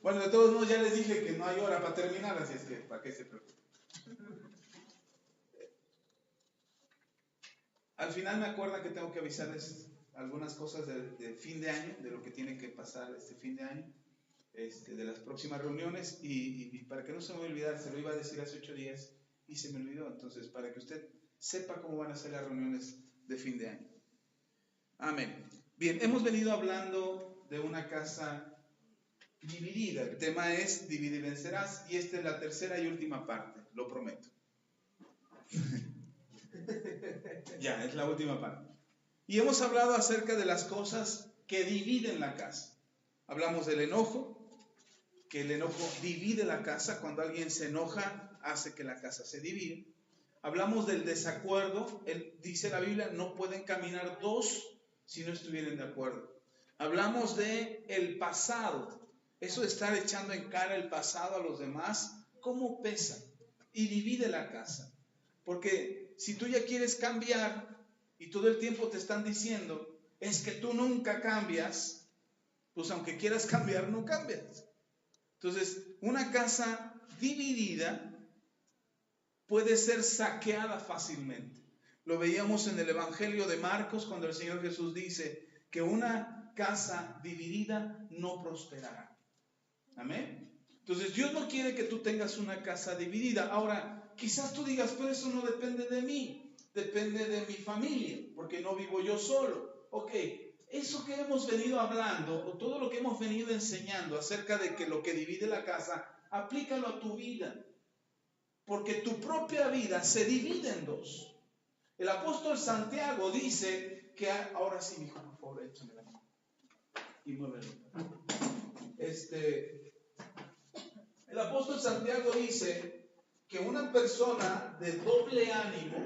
Bueno, de todos modos ya les dije que no hay hora para terminar, así es que ¿para qué se preocupen? Al final me acuerdan que tengo que avisarles algunas cosas de fin de año, de lo que tiene que pasar este fin de año, de las próximas reuniones, y para que no se me olvidara, se lo iba a decir hace 8 días y se me olvidó. Entonces, para que usted sepa cómo van a ser las reuniones de fin de año. Amén. Bien, hemos venido hablando de una casa dividida. El tema es divide y vencerás, y esta es la tercera y última parte, lo prometo. Ya, es la última parte. Y hemos hablado acerca de las cosas que dividen la casa. Hablamos del enojo, que el enojo divide la casa. Cuando alguien se enoja, hace que la casa se divide. Hablamos del desacuerdo. Dice la Biblia, no pueden caminar dos si no estuvieran de acuerdo. Hablamos de el pasado. Eso de estar echando en cara el pasado a los demás, ¿cómo pesa? Y divide la casa. Porque si tú ya quieres cambiar y todo el tiempo te están diciendo, es que tú nunca cambias, pues aunque quieras cambiar, no cambias. Entonces, una casa dividida puede ser saqueada fácilmente. Lo veíamos en el Evangelio de Marcos cuando el Señor Jesús dice que una casa dividida no prosperará. Amén. Entonces, Dios no quiere que tú tengas una casa dividida. Ahora, quizás tú digas, pero eso no depende de mí, depende de mi familia, porque no vivo yo solo. Ok, eso que hemos venido hablando, o todo lo que hemos venido enseñando acerca de que lo que divide la casa, aplícalo a tu vida. Porque tu propia vida se divide en dos. El apóstol Santiago dice que, ahora sí, mi hijo, por favor, échame la mano y muévelo. El apóstol Santiago dice que una persona de doble ánimo,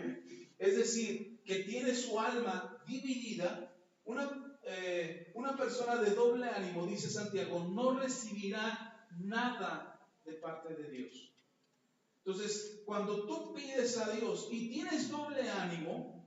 es decir, que tiene su alma dividida, una persona de doble ánimo, dice Santiago, no recibirá nada de parte de Dios. Entonces, cuando tú pides a Dios y tienes doble ánimo,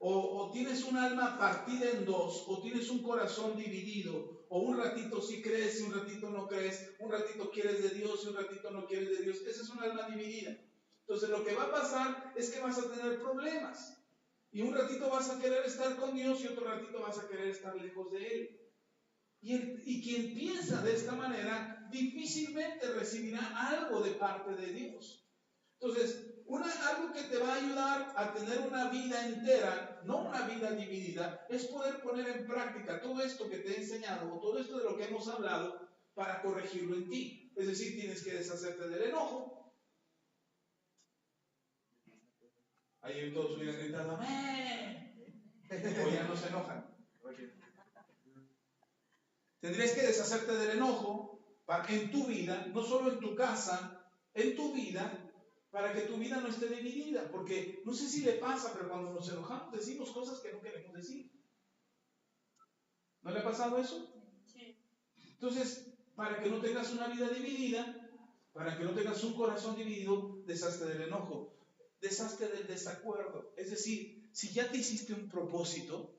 o tienes un alma partida en dos, o tienes un corazón dividido, o un ratito sí crees y un ratito no crees, un ratito quieres de Dios y un ratito no quieres de Dios, esa es un alma dividida. Entonces lo que va a pasar es que vas a tener problemas, y un ratito vas a querer estar con Dios y otro ratito vas a querer estar lejos de Él. Y quien piensa de esta manera difícilmente recibirá algo de parte de Dios. Entonces, algo que te va a ayudar a tener una vida entera, no una vida dividida, es poder poner en práctica todo esto que te he enseñado, o todo esto de lo que hemos hablado, para corregirlo en ti. Es decir, tienes que deshacerte del enojo. Ahí todos hubieran gritado, ¡amén! O ya no se enojan. Tendrías que deshacerte del enojo en tu vida, no solo en tu casa, en tu vida, para que tu vida no esté dividida. Porque no sé si le pasa, pero cuando nos enojamos decimos cosas que no queremos decir. ¿No le ha pasado eso? Sí. Entonces, para que no tengas una vida dividida, para que no tengas un corazón dividido, deshazte del enojo, deshazte del desacuerdo. Es decir, si ya te hiciste un propósito,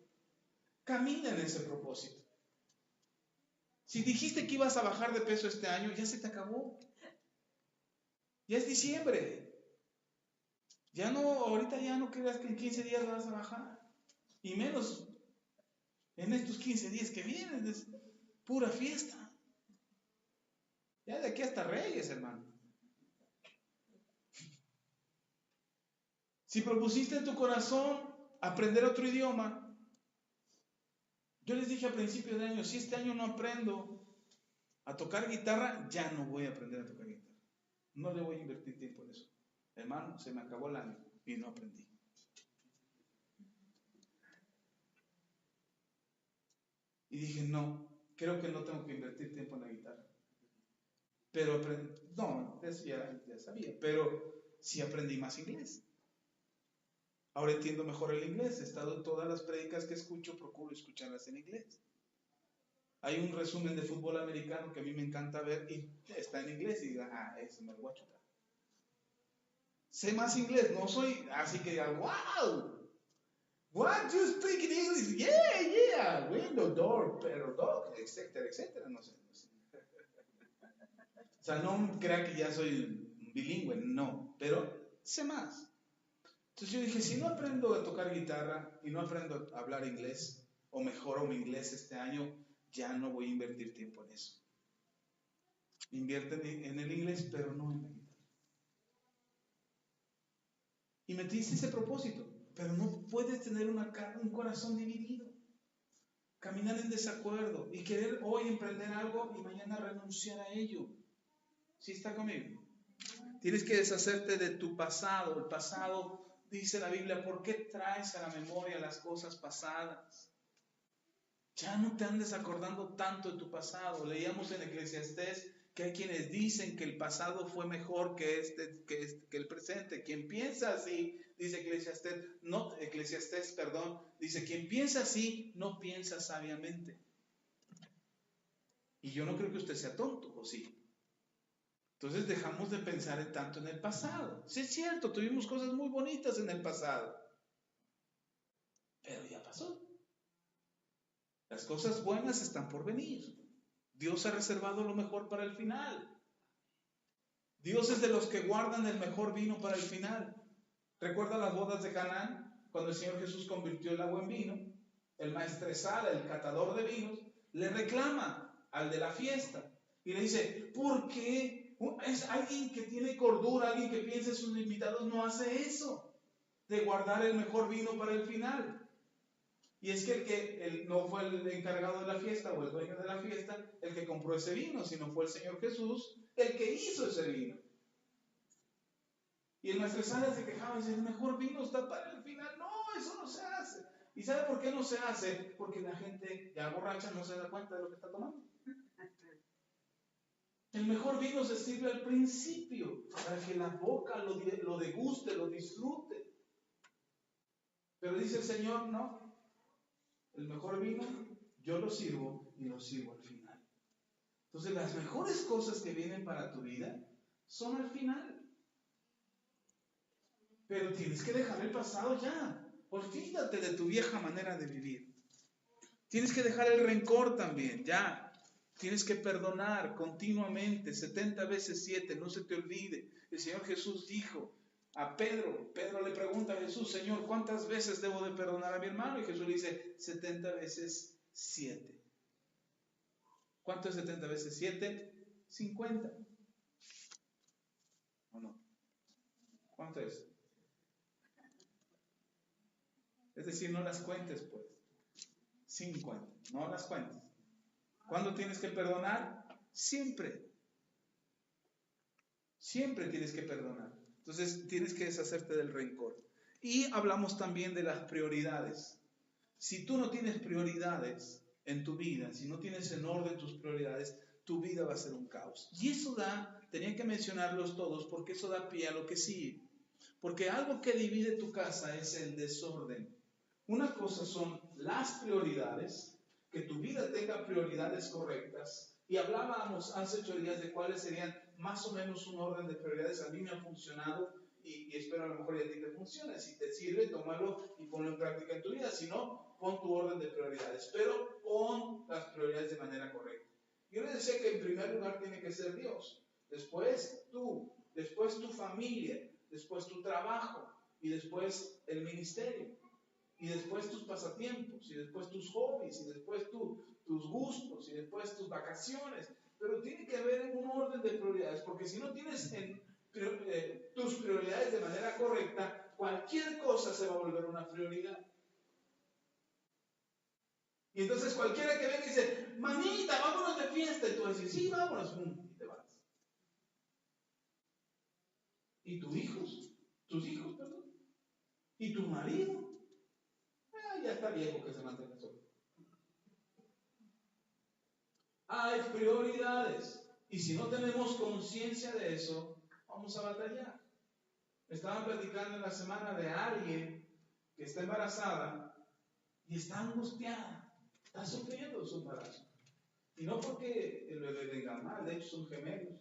camina en ese propósito. Si dijiste que ibas a bajar de peso este año, ya se te acabó. Ya es diciembre. Ya no, ahorita ya no creas que en 15 días vas a bajar. Y menos en estos 15 días que vienen, es pura fiesta. Ya de aquí hasta Reyes, hermano. Si propusiste en tu corazón aprender otro idioma, yo les dije a principios de año, si este año no aprendo a tocar guitarra, ya no voy a aprender a tocar guitarra. No le voy a invertir tiempo en eso. Hermano, se me acabó el año y no aprendí. Y dije, no, creo que no tengo que invertir tiempo en la guitarra. Pero no, eso ya sabía, pero sí aprendí más inglés. Ahora entiendo mejor el inglés. He estado en todas las prédicas que escucho, procuro escucharlas en inglés. Hay un resumen de fútbol americano que a mí me encanta ver y está en inglés y digo, eso me lo voy a chutar. Sé más inglés, no soy así que diga, wow, what, you speak in English? Yeah, window, door, pero dog, etcétera, etcétera, no sé. sea, no crea que ya soy bilingüe, no, pero sé más. Entonces yo dije, si no aprendo a tocar guitarra y no aprendo a hablar inglés, o mejoro mi inglés este año, ya no voy a invertir tiempo en eso. Invierte en el inglés, pero no en la guitarra. Y me diste ese propósito, pero no puedes tener un corazón dividido, caminar en desacuerdo y querer hoy emprender algo y mañana renunciar a ello. ¿Sí está conmigo? Tienes que deshacerte de tu pasado. El pasado, dice la Biblia, ¿por qué traes a la memoria las cosas pasadas? Ya no te andes acordando tanto de tu pasado. Leíamos en Eclesiastés que hay quienes dicen que el pasado fue mejor que el presente. Quien piensa así, dice Eclesiastés, dice, quien piensa así no piensa sabiamente. Y yo no creo que usted sea tonto, ¿o sí? Entonces dejamos de pensar tanto en el pasado. Sí es cierto, tuvimos cosas muy bonitas en el pasado, pero ya pasó. Las cosas buenas están por venir. Dios ha reservado lo mejor para el final. Dios es de los que guardan el mejor vino para el final. ¿Recuerda las bodas de Canaán? Cuando el Señor Jesús convirtió el agua en vino, el maestresala, el catador de vinos, le reclama al de la fiesta y le dice, ¿por qué es alguien que tiene cordura, alguien que piensa en sus invitados, no hace eso de guardar el mejor vino para el final? Y es que no fue el encargado de la fiesta o el dueño de la fiesta el que compró ese vino, sino fue el Señor Jesús el que hizo ese vino. Y el maestresala se quejaba y decía, el mejor vino está para el final. No, eso no se hace. ¿Y sabe por qué no se hace? Porque la gente ya borracha no se da cuenta de lo que está tomando. El mejor vino se sirve al principio, para que la boca lo deguste, lo disfrute. Pero dice el Señor, no. El mejor vino, yo lo sirvo y lo sirvo al final. Entonces, las mejores cosas que vienen para tu vida son al final. Pero tienes que dejar el pasado ya. Olvídate de tu vieja manera de vivir. Tienes que dejar el rencor también, ya. Tienes que perdonar continuamente, 70 veces 7, no se te olvide. El Señor Jesús dijo a Pedro le pregunta a Jesús, Señor, ¿cuántas veces debo de perdonar a mi hermano? Y Jesús le dice, 70 veces 7. ¿Cuánto es 70 veces 7? 50. ¿O no? ¿Cuánto es? Es decir, no las cuentes, pues. 50. No las cuentes. ¿Cuándo tienes que perdonar? Siempre. Siempre tienes que perdonar. Entonces, tienes que deshacerte del rencor. Y hablamos también de las prioridades. Si tú no tienes prioridades en tu vida, si no tienes en orden tus prioridades, tu vida va a ser un caos. Y eso tenía que mencionarlos todos porque eso da pie a lo que sigue. Porque algo que divide tu casa es el desorden. Una cosa son las prioridades, que tu vida tenga prioridades correctas. Y hablábamos hace 8 días de cuáles serían más o menos un orden de prioridades. A mí me ha funcionado y espero a lo mejor ya a ti te funcione. Si te sirve, tómalo y ponlo en práctica en tu vida. Si no, pon tu orden de prioridades. Pero pon las prioridades de manera correcta. Yo les decía que en primer lugar tiene que ser Dios. Después tú, después tu familia, después tu trabajo y después el ministerio. Y después tus pasatiempos, y después tus hobbies, y después tus gustos, y después tus vacaciones. Pero tiene que haber un orden de prioridades, porque si no tienes tus prioridades de manera correcta, cualquier cosa se va a volver una prioridad. Y entonces cualquiera que venga y dice, manita, vámonos de fiesta, y tú vas a decir, sí, vámonos, y te vas. Y tus hijos, perdón, y tu marido, ya está viejo que se mantenga solo. Hay prioridades. Y si no tenemos conciencia de eso, vamos a batallar. Estaban platicando en la semana de alguien que está embarazada y está angustiada, está sufriendo su embarazo. Y no porque el bebé venga mal, de hecho son gemelos.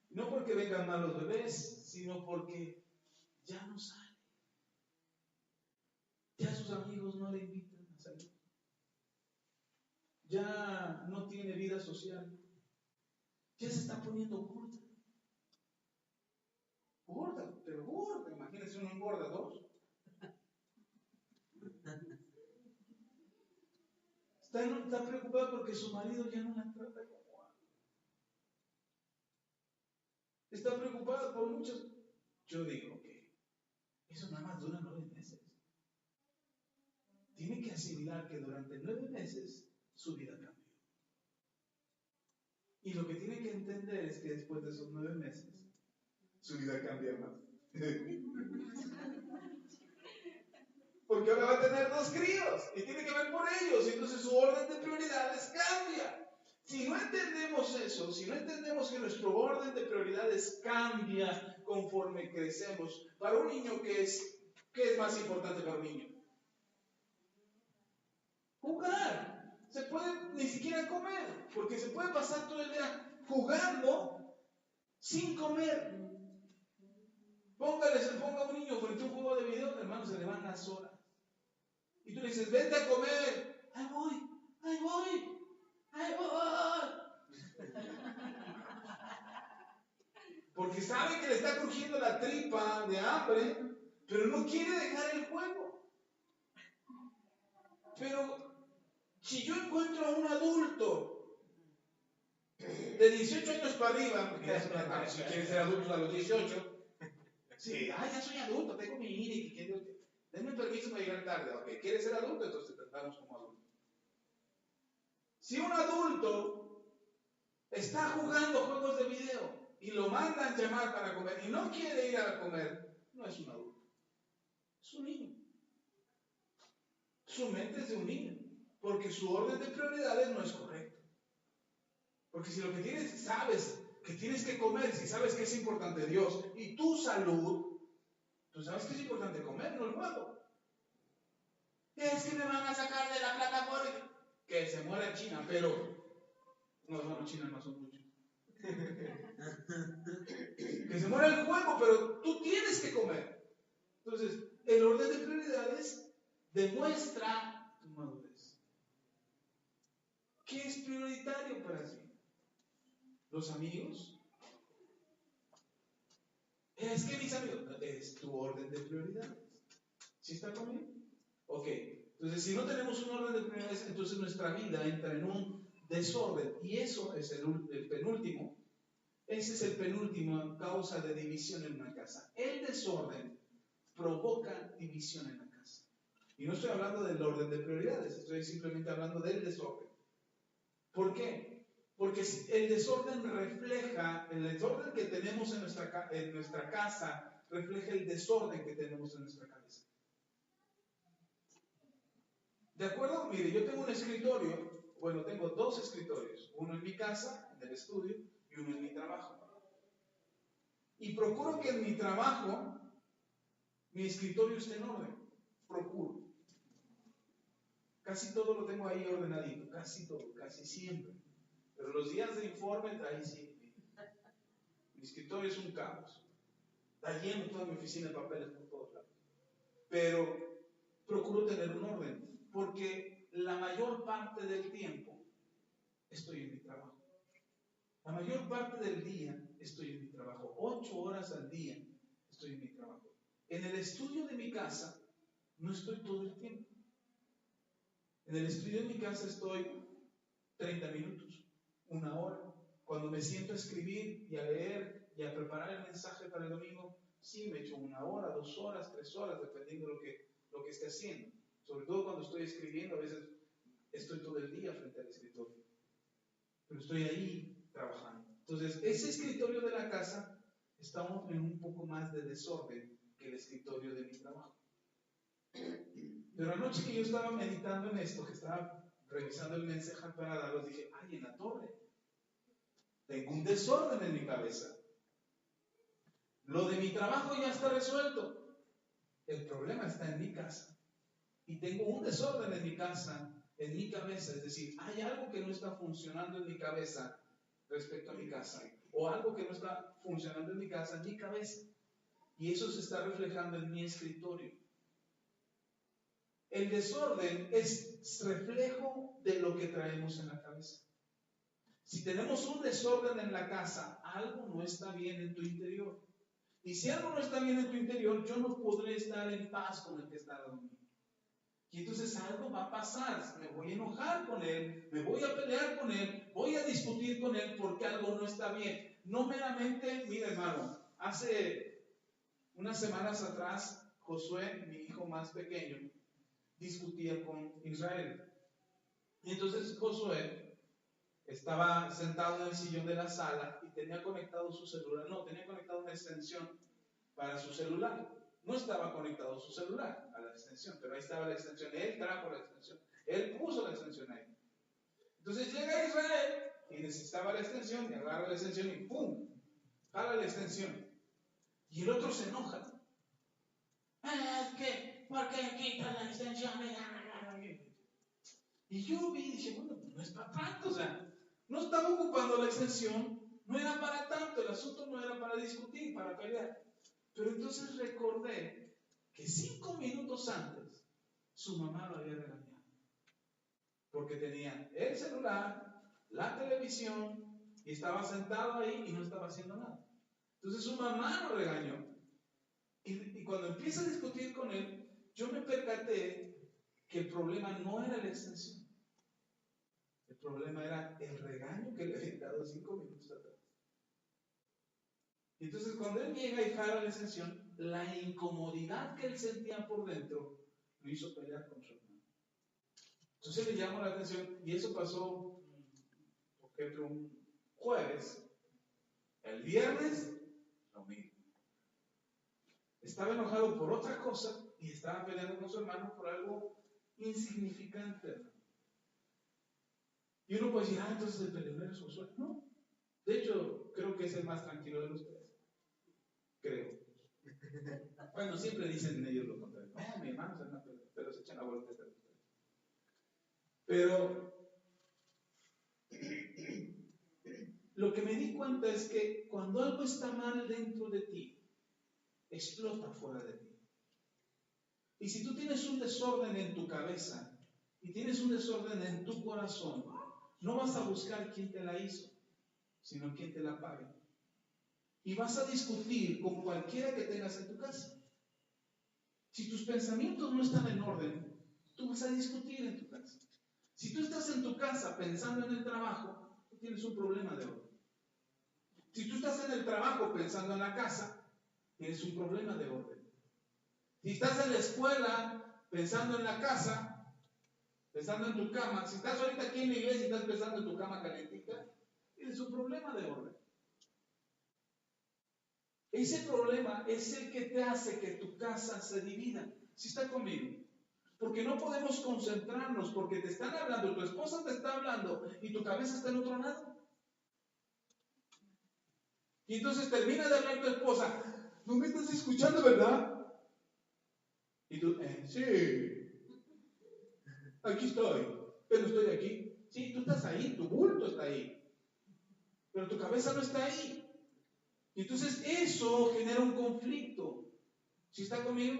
No porque vengan mal los bebés, sino porque ya no sale. Ya sus amigos no le invitan a salir. Ya no tiene vida social. ya se está poniendo gorda. Gorda, pero gorda. Imagínense uno engorda dos. Está preocupada porque su marido ya no la trata como antes. Está preocupada por muchas. Yo digo que eso nada más dura 9 meses. Tiene que asimilar que durante 9 meses su vida cambió. Y lo que tiene que entender es que después de esos 9 meses, su vida cambia más. Porque ahora va a tener 2 críos y tiene que ver por ellos. Y entonces su orden de prioridades cambia. Si no entendemos eso, si no entendemos que nuestro orden de prioridades cambia conforme crecemos, para un niño, ¿qué es más importante para un niño? Jugar. Se puede ni siquiera comer, porque se puede pasar todo el día jugando sin comer. Ponga a un niño frente a un juego de video, hermano, se le van las horas. Y tú le dices, vente a comer. Ahí voy. Porque sabe que le está crujiendo la tripa de hambre, pero no quiere dejar el juego. Pero si yo encuentro a un adulto de 18 años para arriba, porque ya si quieren ser adultos a los 18, sí, ya soy adulto, tengo mi INE, denme permiso para llegar tarde. Ok, ¿quieres ser adulto? Entonces te tratamos como adulto. Si un adulto está jugando juegos de video y lo mandan llamar para comer y no quiere ir a comer, no es un adulto, es un niño. Su mente es de un niño, porque su orden de prioridades no es correcto. Porque si lo que tienes, sabes que tienes que comer, si sabes que es importante Dios y tu salud, tú sabes que es importante comer, no el juego. Es que me van a sacar de la plataforma. Que se muera China, pero no, China no son muchos. Que se muera el juego, pero tú tienes que comer. Entonces, el orden de prioridades demuestra tu madurez. ¿Qué es prioritario para ti? ¿Los amigos? Es que mis amigos, es tu orden de prioridades. ¿Sí está conmigo? Ok, entonces si no tenemos un orden de prioridades, entonces nuestra vida entra en un desorden. Y eso es el penúltimo. Ese es el penúltimo causa de división en una casa. El desorden provoca división en la casa. Y no estoy hablando del orden de prioridades, estoy simplemente hablando del desorden. ¿Por qué? Porque el desorden que tenemos en nuestra casa, refleja el desorden que tenemos en nuestra cabeza. ¿De acuerdo? Mire, yo tengo un escritorio, tengo 2 escritorios, uno en mi casa, en el estudio, y uno en mi trabajo. Y procuro que en mi trabajo, mi escritorio esté en orden. Procuro. Casi todo lo tengo ahí ordenadito, casi todo, casi siempre. Pero los días de informe, ahí sí. Mi escritorio es un caos. Está lleno toda mi oficina de papeles por todos lados. Pero procuro tener un orden, porque la mayor parte del tiempo estoy en mi trabajo. La mayor parte del día estoy en mi trabajo. 8 horas al día estoy en mi trabajo. En el estudio de mi casa no estoy todo el tiempo. En el estudio de mi casa estoy 30 minutos, 1 hora. Cuando me siento a escribir y a leer y a preparar el mensaje para el domingo, sí me echo 1 hora, 2 horas, 3 horas, dependiendo de lo que esté haciendo. Sobre todo cuando estoy escribiendo, a veces estoy todo el día frente al escritorio. Pero estoy ahí trabajando. Entonces, ese escritorio de la casa está en un poco más de desorden que el escritorio de mi trabajo. Pero anoche que yo estaba meditando en esto, que estaba revisando el mensaje para darlos, dije, en la torre tengo un desorden en mi cabeza. Lo de mi trabajo ya está resuelto. El problema está en mi casa. Y tengo un desorden en mi casa, en mi cabeza. Es decir, hay algo que no está funcionando en mi cabeza respecto a mi casa. O algo que no está funcionando en mi casa, en mi cabeza. Y eso se está reflejando en mi escritorio. El desorden es reflejo de lo que traemos en la cabeza. Si tenemos un desorden en la casa, algo no está bien en tu interior. Y si algo no está bien en tu interior, yo no podré estar en paz con el que está conmigo. Y entonces algo va a pasar, me voy a enojar con él, me voy a pelear con él, voy a discutir con él porque algo no está bien. No meramente, mira hermano, hace unas semanas atrás, Josué, mi hijo más pequeño, discutía con Israel. Y entonces Josué estaba sentado en el sillón de la sala y tenía conectado su celular. No, tenía conectado una extensión para su celular. No estaba conectado su celular a la extensión, pero ahí estaba la extensión. Él trajo la extensión. Él puso la extensión ahí. Entonces llega Israel y necesitaba la extensión y agarra la extensión y ¡pum! Jala la extensión. Y el otro se enoja. ¿Por qué quitas la extensión? Y yo vi y dije, bueno, no es para tanto, o sea, no estaba ocupando la extensión, no era para tanto, el asunto no era para discutir, para pelear. Pero entonces recordé que 5 minutos antes su mamá lo había regañado. Porque tenía el celular, la televisión, y estaba sentado ahí y no estaba haciendo nada. Entonces su mamá lo regañó. Y cuando empieza a discutir con él, yo me percaté que el problema no era la extensión. El problema era el regaño que le había dado 5 minutos atrás. Y entonces cuando él llega y jala la extensión, la incomodidad que él sentía por dentro lo hizo pelear con su hermano. Entonces le llamó la atención y eso pasó, por ejemplo, un jueves. El viernes, lo mismo. Estaba enojado por otra cosa y estaba peleando con su hermano por algo insignificante. Y uno puede decir, entonces el peleonero es Josué. No. De hecho, creo que es el más tranquilo de los tres. Creo. Bueno, siempre dicen ellos lo contrario. Mi hermano se llama, pero se echan la vuelta entre los tres. Pero lo que me di cuenta es que cuando algo está mal dentro de ti, explota fuera de ti. Y si tú tienes un desorden en tu cabeza y tienes un desorden en tu corazón, no vas a buscar quién te la hizo, sino quién te la pague. Y vas a discutir con cualquiera que tengas en tu casa. Si tus pensamientos no están en orden, tú vas a discutir en tu casa. Si tú estás en tu casa pensando en el trabajo, tú tienes un problema de orden. Si tú estás en el trabajo pensando en la casa, tienes un problema de orden. Si estás en la escuela pensando en la casa, pensando en tu cama, si estás ahorita aquí en la iglesia y estás pensando en tu cama calentita, tienes un problema de orden. Ese problema es el que te hace que tu casa se divida. ¿Sí está conmigo? Porque no podemos concentrarnos, porque te están hablando, tu esposa te está hablando y tu cabeza está en otro lado. Y entonces termina de hablar tu esposa, no me estás escuchando, ¿verdad? Y tú, sí, aquí estoy, pero estoy aquí. Sí, tú estás ahí, tu bulto está ahí, pero tu cabeza no está ahí. Y entonces eso genera un conflicto. ¿Sí está conmigo?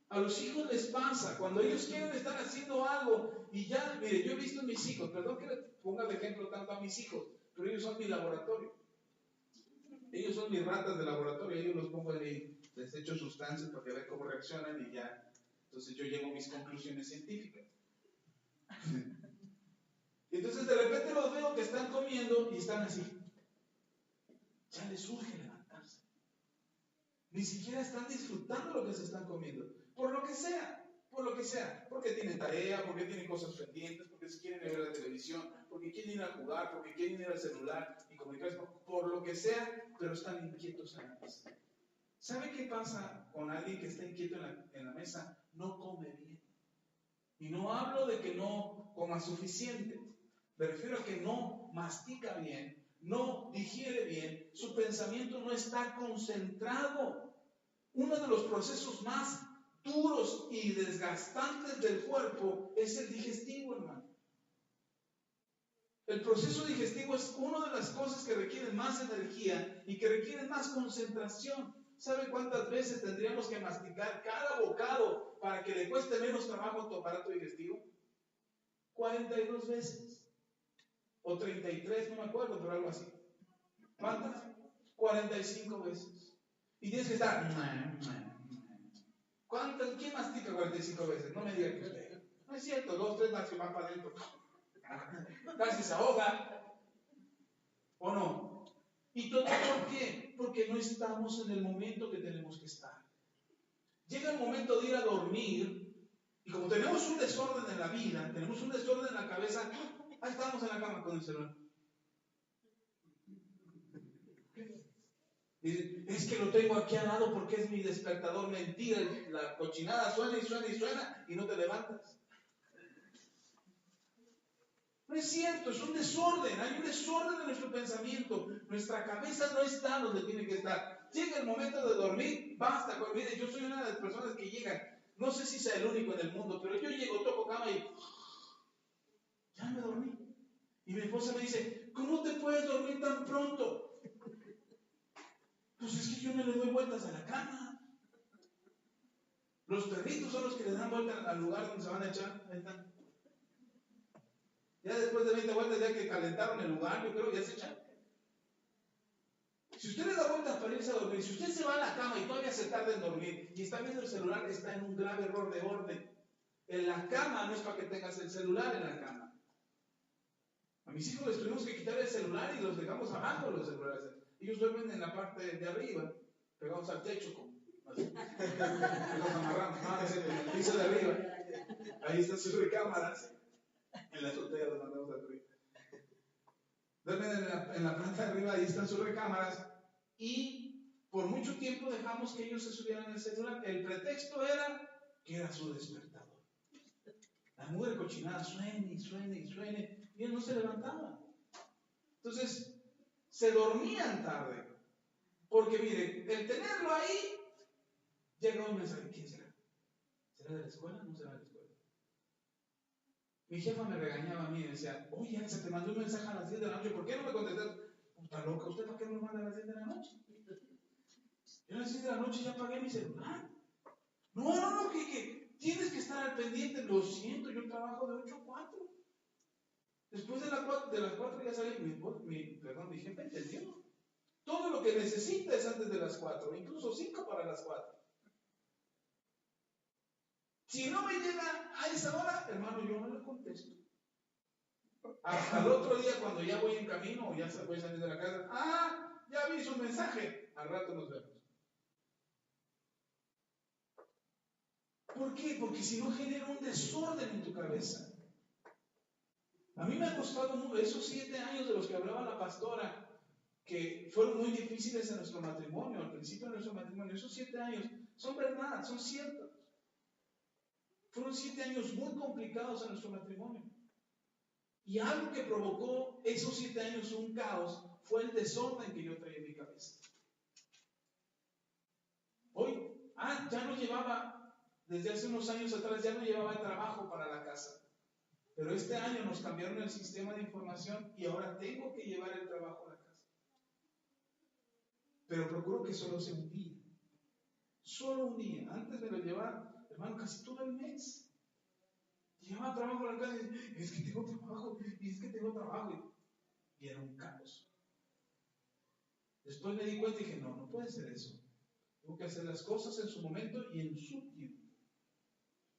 A los hijos les pasa, cuando ellos quieren estar haciendo algo y ya, mire, yo he visto en mis hijos, perdón que le ponga de ejemplo tanto a mis hijos, pero ellos son mi laboratorio. Ellos son mis ratas de laboratorio, ellos los pongo ahí, les echo sustancias para que vean cómo reaccionan y ya. Entonces yo llevo mis conclusiones científicas. Entonces de repente los veo que están comiendo y están así. Ya les urge levantarse. Ni siquiera están disfrutando lo que se están comiendo. Por lo que sea, porque tienen tarea, porque tienen cosas pendientes, porque se quieren ver la televisión, porque quieren ir a jugar, porque quieren ir al celular y comunicarse, por lo que sea, pero están inquietos en la mesa. ¿Sabe qué pasa con alguien que está inquieto en la mesa? No come bien. Y no hablo de que no coma suficiente, me refiero a que no mastica bien, no digiere bien, su pensamiento no está concentrado. Uno de los procesos más duros y desgastantes del cuerpo es el digestivo, hermano. El proceso digestivo es una de las cosas que requieren más energía y que requieren más concentración. ¿Sabe cuántas veces tendríamos que masticar cada bocado para que le cueste menos trabajo a tu aparato digestivo? 42 veces. o 33, no me acuerdo, pero algo así. ¿Cuántas? 45 veces. Y tienes que estar. ¿Cuántas? ¿Quién mastica 45 veces? No me diga que usted. No es cierto, 2, 3 más que van para adentro. Casi se ahoga. ¿O no? ¿Y todo por qué? Porque no estamos en el momento que tenemos que estar. Llega el momento de ir a dormir, y como tenemos un desorden en la vida, tenemos un desorden en la cabeza, ahí estamos en la cama con el celular. Dice, es que lo tengo aquí al lado porque es mi despertador. Mentira, la cochinada suena y suena y suena y no te levantas. No es cierto, es un desorden, hay un desorden en nuestro pensamiento. Nuestra cabeza no está donde tiene que estar. Llega el momento de dormir, basta. Mire, yo soy una de las personas que llegan, no sé si sea el único en el mundo, pero yo llego, toco cama y ya me dormí. Y mi esposa me dice, ¿cómo te puedes dormir tan pronto? Pues es que yo no le doy vueltas a la cama. Los perritos son los que le dan vueltas al lugar donde se van a echar. Ahí están. Ya después de 20 vueltas, ya que calentaron el lugar, yo creo que ya se echan. Si usted le da vueltas para irse a dormir, si usted se va a la cama y todavía se tarda en dormir y está viendo el celular, está en un grave error de orden. En la cama no es para que tengas el celular en la cama. A mis hijos les tuvimos que quitar el celular y los dejamos abajo los celulares. Ellos duermen en la parte de arriba, pegados al techo, como así. Los amarramos, en el piso de arriba. Ahí están sus recámaras. En la azotea los mandamos arriba. Duermen en la planta de arriba, ahí están sus recámaras. Y por mucho tiempo dejamos que ellos se subieran al celular. El pretexto era que era su despertador. La mugre cochinada suene y suene y suene. Y él no se levantaba. Entonces, se dormían tarde. Porque mire, el tenerlo ahí, llega un mensaje. ¿Quién será? ¿Será de la escuela? ¿No será de la escuela? Mi jefa me regañaba a mí y decía, oye, se te mandó un mensaje a las 10 de la noche, ¿por qué no me contestas? Puta loca, ¿usted para qué me manda a las 10 de la noche? Yo a las 10 de la noche ya apagué mi celular. No, que tienes que estar al pendiente. Lo siento, yo trabajo de 8 a 4. Después de las 4 ya sale mi jefe entendió. Todo lo que necesita es antes de las 4, incluso 5 para las 4. Si no me llega a esa hora, hermano, yo no le contesto. Hasta el otro día, cuando ya voy en camino o ya voy a salir de la casa, ya vi su mensaje, al rato nos vemos. ¿Por qué? Porque si no genera un desorden en tu cabeza. A mí me ha costado esos 7 años de los que hablaba la pastora, que fueron muy difíciles en nuestro matrimonio, al principio de nuestro matrimonio. Esos 7 años son verdad, son ciertos. Fueron 7 años muy complicados en nuestro matrimonio. Y algo que provocó esos 7 años un caos fue el desorden que yo traía en mi cabeza. Hoy, ya no llevaba, desde hace unos años atrás, ya no llevaba el trabajo para la casa. Pero este año nos cambiaron el sistema de información y ahora tengo que llevar el trabajo a la casa. Pero procuro que solo sea un día. Solo un día. Antes me lo llevaba, hermano, casi todo el mes. Llevaba trabajo a la casa y es que tengo trabajo, y es que tengo trabajo. Y era un caos. Después me di cuenta y dije, no puede ser eso. Tengo que hacer las cosas en su momento y en su tiempo.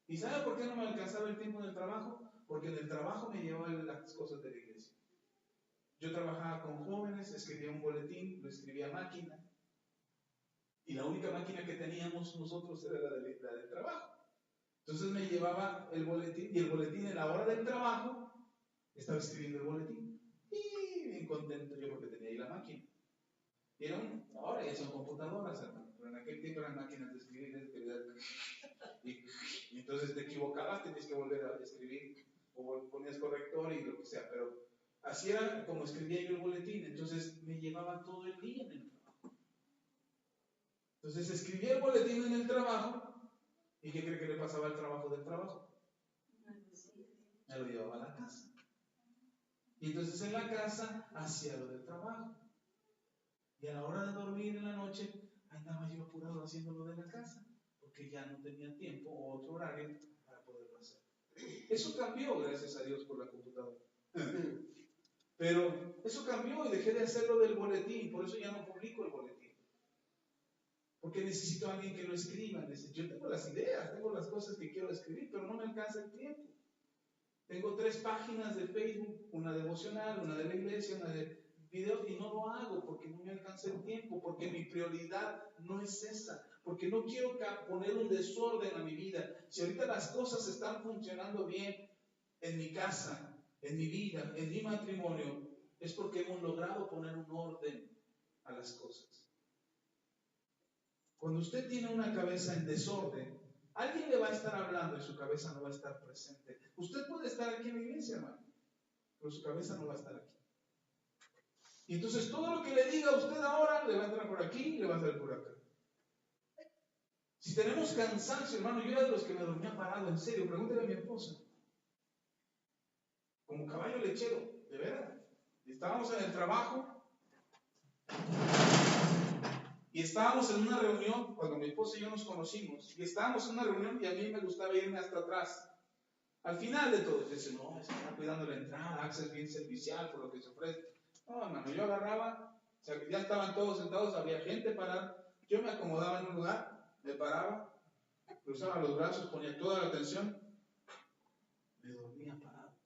¿Y sabe por qué no me alcanzaba el tiempo en el trabajo? Porque en el trabajo me llevaban las cosas de la iglesia. Yo trabajaba con jóvenes, escribía un boletín, lo escribía a máquina. Y la única máquina que teníamos nosotros era la del trabajo. Entonces me llevaba el boletín, y el boletín en la hora del trabajo estaba escribiendo el boletín. Y bien contento yo porque tenía ahí la máquina. Ahora ya son computadoras, hermano, pero en aquel tiempo eran máquinas de escribir, y entonces te equivocabas, tenías que volver a escribir, o ponías corrector y lo que sea, pero así era como escribía yo el boletín. Entonces me llevaba todo el día en el trabajo. Entonces escribía el boletín en el trabajo, ¿y qué cree que le pasaba al trabajo del trabajo? Me lo llevaba a la casa. Y entonces en la casa hacía lo del trabajo. Y a la hora de dormir en la noche, andaba yo apurado haciendo lo de la casa, porque ya no tenía tiempo o otro horario para poderlo hacer. Eso cambió, gracias a Dios, por la computadora. Pero eso cambió y dejé de hacerlo del boletín, por eso ya no publico el boletín. Porque necesito a alguien que lo escriba. Yo tengo las ideas, tengo las cosas que quiero escribir, pero no me alcanza el tiempo. Tengo 3 páginas de Facebook, una devocional, una de la iglesia, una de videos, y no lo hago porque no me alcanza el tiempo, porque mi prioridad no es esa, porque no quiero poner un desorden a mi vida. Si ahorita las cosas están funcionando bien en mi casa, en mi vida, en mi matrimonio, es porque hemos logrado poner un orden a las cosas. Cuando usted tiene una cabeza en desorden, alguien le va a estar hablando y su cabeza no va a estar presente. Usted puede estar aquí en la iglesia, hermano, pero su cabeza no va a estar aquí. Y entonces todo lo que le diga a usted ahora le va a entrar por aquí y le va a salir por acá. Si tenemos cansancio, hermano, yo era de los que me dormía parado, en serio, pregúntele a mi esposa. Como caballo lechero, de veras. Y estábamos en el trabajo y estábamos en una reunión, cuando mi esposa y yo nos conocimos, y estábamos en una reunión y a mí me gustaba irme hasta atrás. Al final de todo, dice, no, se está cuidando la entrada, Axel es bien servicial por lo que se ofrece. No, hermano, yo agarraba, o sea, ya estaban todos sentados, había gente parada, yo me acomodaba en un lugar, me paraba, cruzaba los brazos, ponía toda la atención, me dormía parado.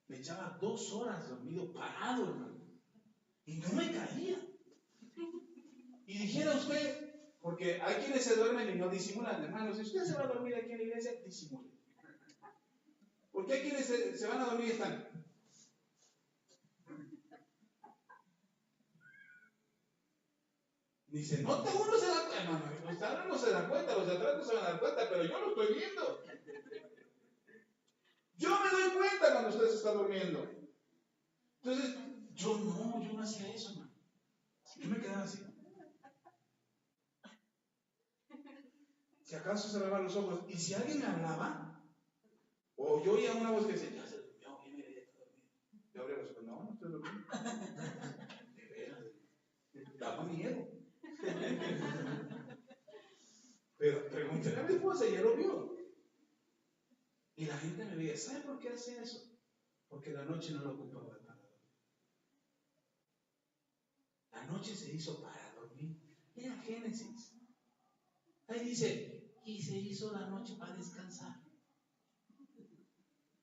Me echaba 2 horas dormido parado, hermano, y no me caía. Y dijera usted, porque hay quienes se duermen y no disimulan, hermano, si usted se va a dormir aquí en la iglesia, disimule. Porque hay quienes se van a dormir y están. Ni se nota, uno se da cuenta, hermano, los de atrás no se dan cuenta, los de atrás no se van a dar cuenta, pero yo lo estoy viendo. Yo me doy cuenta cuando usted se está durmiendo. Entonces, yo no hacía eso, hermano. Yo me quedaba así. Si acaso cerraba los ojos, y si alguien me hablaba, o yo oía una voz que decía, ya se durmió, ya está dormido. Yo abría los ojos, no estoy durmiendo. De veras, daba miedo. Pero pregúntele a mi esposa, ella lo vio. Y la gente me veía, ¿sabe por qué hace eso? Porque la noche no lo ocupaba para dormir. La noche se hizo para dormir. Mira Génesis. Ahí dice, y se hizo la noche para descansar.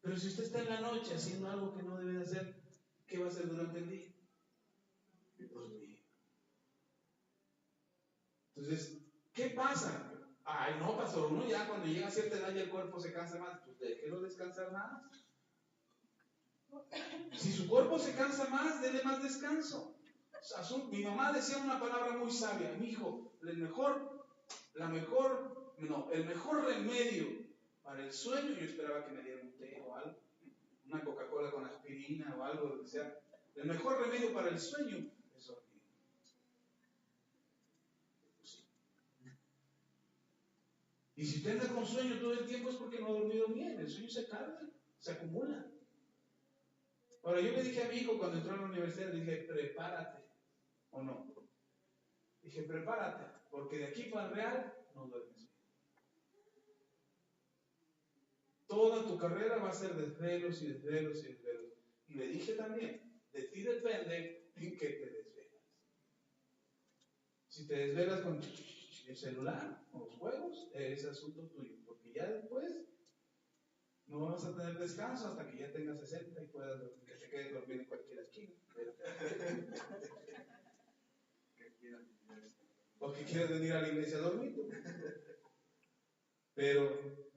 Pero si usted está en la noche haciendo algo que no debe de hacer, ¿qué va a hacer durante el día? Dormir. Entonces, ¿qué pasa? Ay, no, pastor, uno ya cuando llega a cierta edad y el cuerpo se cansa más, pues déjelo descansar más. Si su cuerpo se cansa más, dele más descanso. Mi mamá decía una palabra muy sabia, mi hijo, el mejor remedio para el sueño, yo esperaba que me diera un té o algo, una Coca-Cola con aspirina o algo, lo que sea. El mejor remedio para el sueño es dormir. Y si usted anda con sueño todo el tiempo es porque no ha dormido bien, el sueño se carga, se acumula. Ahora, yo le dije a mi hijo cuando entró a la universidad, le dije, prepárate, ¿o no? Dije, prepárate, porque de aquí para el real no duermes bien. Toda tu carrera va a ser desvelos y desvelos y desvelos. Y le dije también, de ti depende en qué te desvelas. Si te desvelas con el celular, con los juegos, es asunto tuyo, porque ya después no vas a tener descanso hasta que ya tengas 60 y puedas que te quedes dormido en cualquier esquina. O que quieras venir a la iglesia a dormir. Pero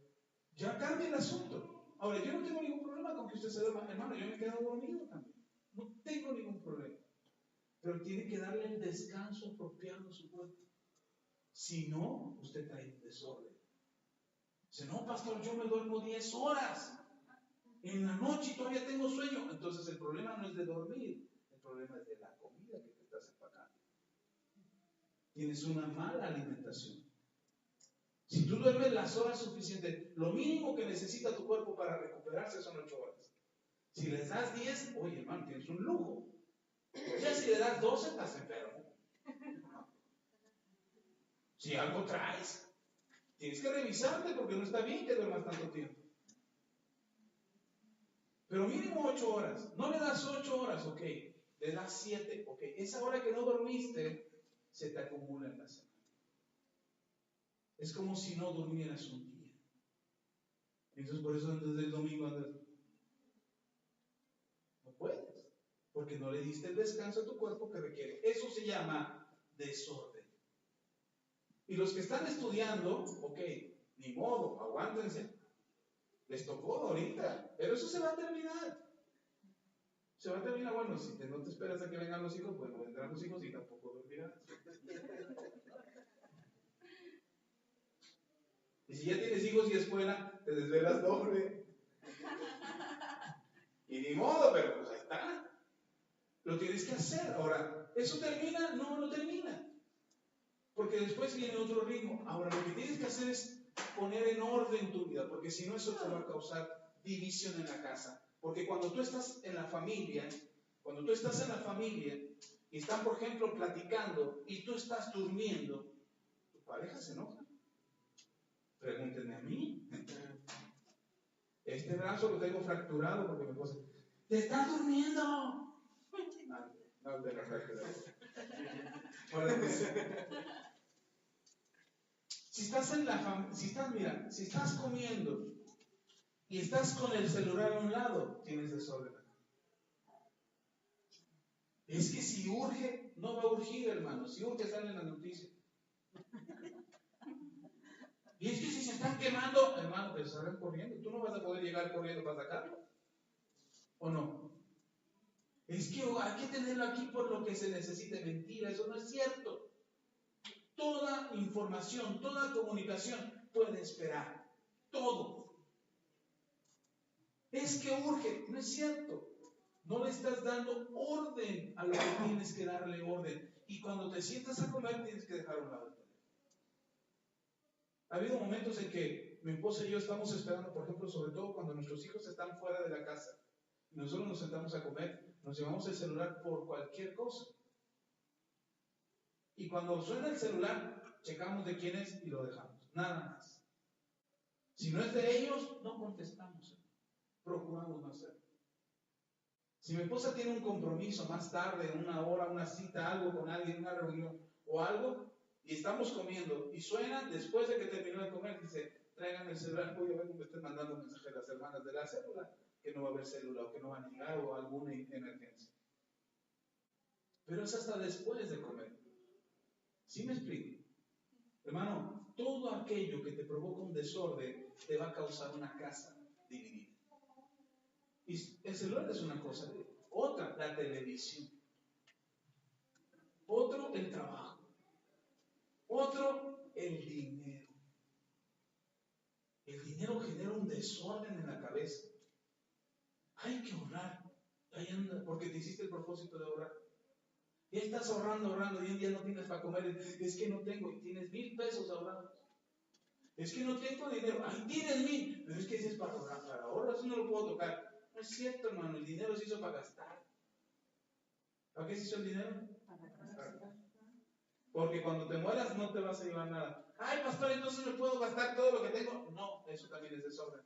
ya cambia el asunto. Ahora, yo no tengo ningún problema con que usted se duerma, hermano, yo me he quedado dormido también. No tengo ningún problema. Pero tiene que darle el descanso apropiado a su cuerpo. Si no, usted trae un desorden. Dice, no, pastor, yo me duermo 10 horas. En la noche todavía tengo sueño. Entonces el problema no es de dormir, el problema es de la comida que te estás empacando. Tienes una mala alimentación. Si tú duermes las horas suficientes, lo mínimo que necesita tu cuerpo para recuperarse son 8 horas. Si les das 10, oye hermano, tienes un lujo. Ya si le das 12, estás enfermo. Si algo traes, tienes que revisarte porque no está bien que duermas tanto tiempo. Pero mínimo 8 horas. No le das 8 horas, ok. Le das 7, ok. Esa hora que no dormiste se te acumula en la semana. Es como si no durmieras un día. Entonces por eso desde el domingo andas. No puedes. Porque no le diste el descanso a tu cuerpo que requiere. Eso se llama desorden. Y los que están estudiando, ok, ni modo, aguántense. Les tocó ahorita, pero eso se va a terminar. Se va a terminar, bueno, si no te esperas a que vengan los hijos, pues no vendrán los hijos y tampoco dormirás. Y si ya tienes hijos y escuela, te desvelas doble. Y ni modo, pero pues ahí está. Lo tienes que hacer. Ahora, ¿eso termina? No, no termina. Porque después viene otro ritmo. Ahora, lo que tienes que hacer es poner en orden tu vida, porque si no, eso te va a causar división en la casa. Porque cuando tú estás en la familia, y están, por ejemplo, platicando y tú estás durmiendo, tu pareja se enoja. Pregúntenme a mí. Este brazo lo tengo fracturado porque mi esposa, ¡te estás durmiendo! No te lo fracturado. Si estás en la familia, si estás comiendo y estás con el celular a un lado, tienes desorden. Es que si urge, no va a urgir, hermano. Si urge, sale en las noticias. Y es que si se están quemando, hermano, pues salgan corriendo. Tú no vas a poder llegar corriendo para sacarlo. ¿O no? Es que hay que tenerlo aquí por lo que se necesite. Mentira, eso no es cierto. Toda información, toda comunicación puede esperar. Todo. Es que urge, no es cierto. No le estás dando orden a lo que tienes que darle orden. Y cuando te sientas a comer, tienes que dejar a un lado el teléfono. Ha habido momentos en que mi esposa y yo estamos esperando, por ejemplo, sobre todo cuando nuestros hijos están fuera de la casa y nosotros nos sentamos a comer, nos llevamos el celular por cualquier cosa. Y cuando suena el celular, checamos de quién es y lo dejamos. Nada más. Si no es de ellos, no contestamos. Procuramos no hacerlo. Si mi esposa tiene un compromiso más tarde, una hora, una cita, algo con alguien, una reunión o algo, y estamos comiendo, y suena después de que terminó de comer, dice, traigan el celular, voy a ver cómo me estén mandando un mensaje a las hermanas de la célula, que no va a haber célula o que no van a llegar o alguna emergencia. Pero es hasta después de comer. ¿Sí me explico? Hermano, todo aquello que te provoca un desorden te va a causar una casa dividida. Y el celular es una cosa, otra, la televisión. Otro, el trabajo. Otro, el dinero. El dinero genera un desorden en la cabeza. Hay que ahorrar. Ahí anda, porque te hiciste el propósito de ahorrar. Ya estás ahorrando, y un día no tienes para comer. Es que no tengo, y tienes 1,000 pesos ahorrados. Es que no tengo dinero. Ahí tienes 1,000. Pero es que ese es para ahorrar. Para ahorrar, eso no lo puedo tocar. No es cierto, hermano. El dinero se hizo para gastar. ¿Para qué se hizo el dinero? Para gastar. Porque cuando te mueras no te vas a llevar nada. Ay, pastor, entonces me puedo gastar todo lo que tengo. No, eso también es desorden.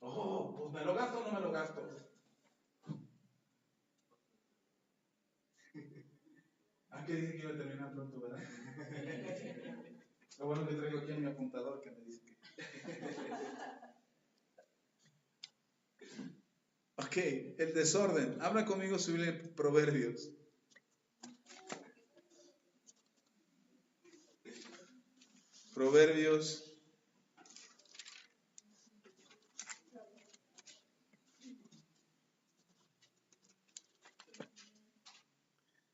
Oh, pues me lo gasto o no me lo gasto. Que dice que iba a terminar pronto, ¿verdad? Lo bueno que traigo aquí en mi apuntador que me dice que... Ok, el desorden. Habla conmigo sobre Proverbios. Proverbios.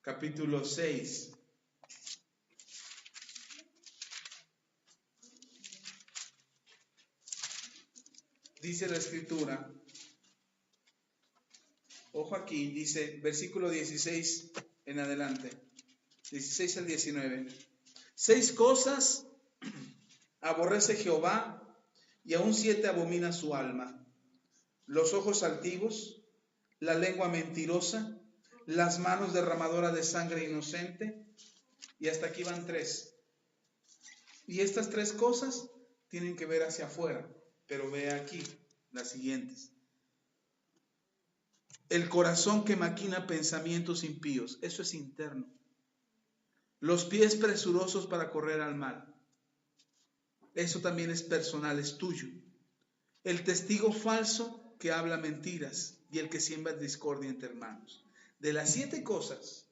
Capítulo 6. Dice la escritura, ojo aquí, dice versículo 16 en adelante, 16 al 19. 6 cosas aborrece Jehová y aún 7 abomina su alma: los ojos altivos, la lengua mentirosa, las manos derramadoras de sangre inocente, y hasta aquí van 3. Y estas 3 cosas tienen que ver hacia afuera, pero ve aquí las siguientes: El corazón que maquina pensamientos impíos, eso es interno. Los pies presurosos para correr al mal, eso también es personal, es tuyo. El testigo falso que habla mentiras y el que siembra discordia entre hermanos. De las 7 cosas,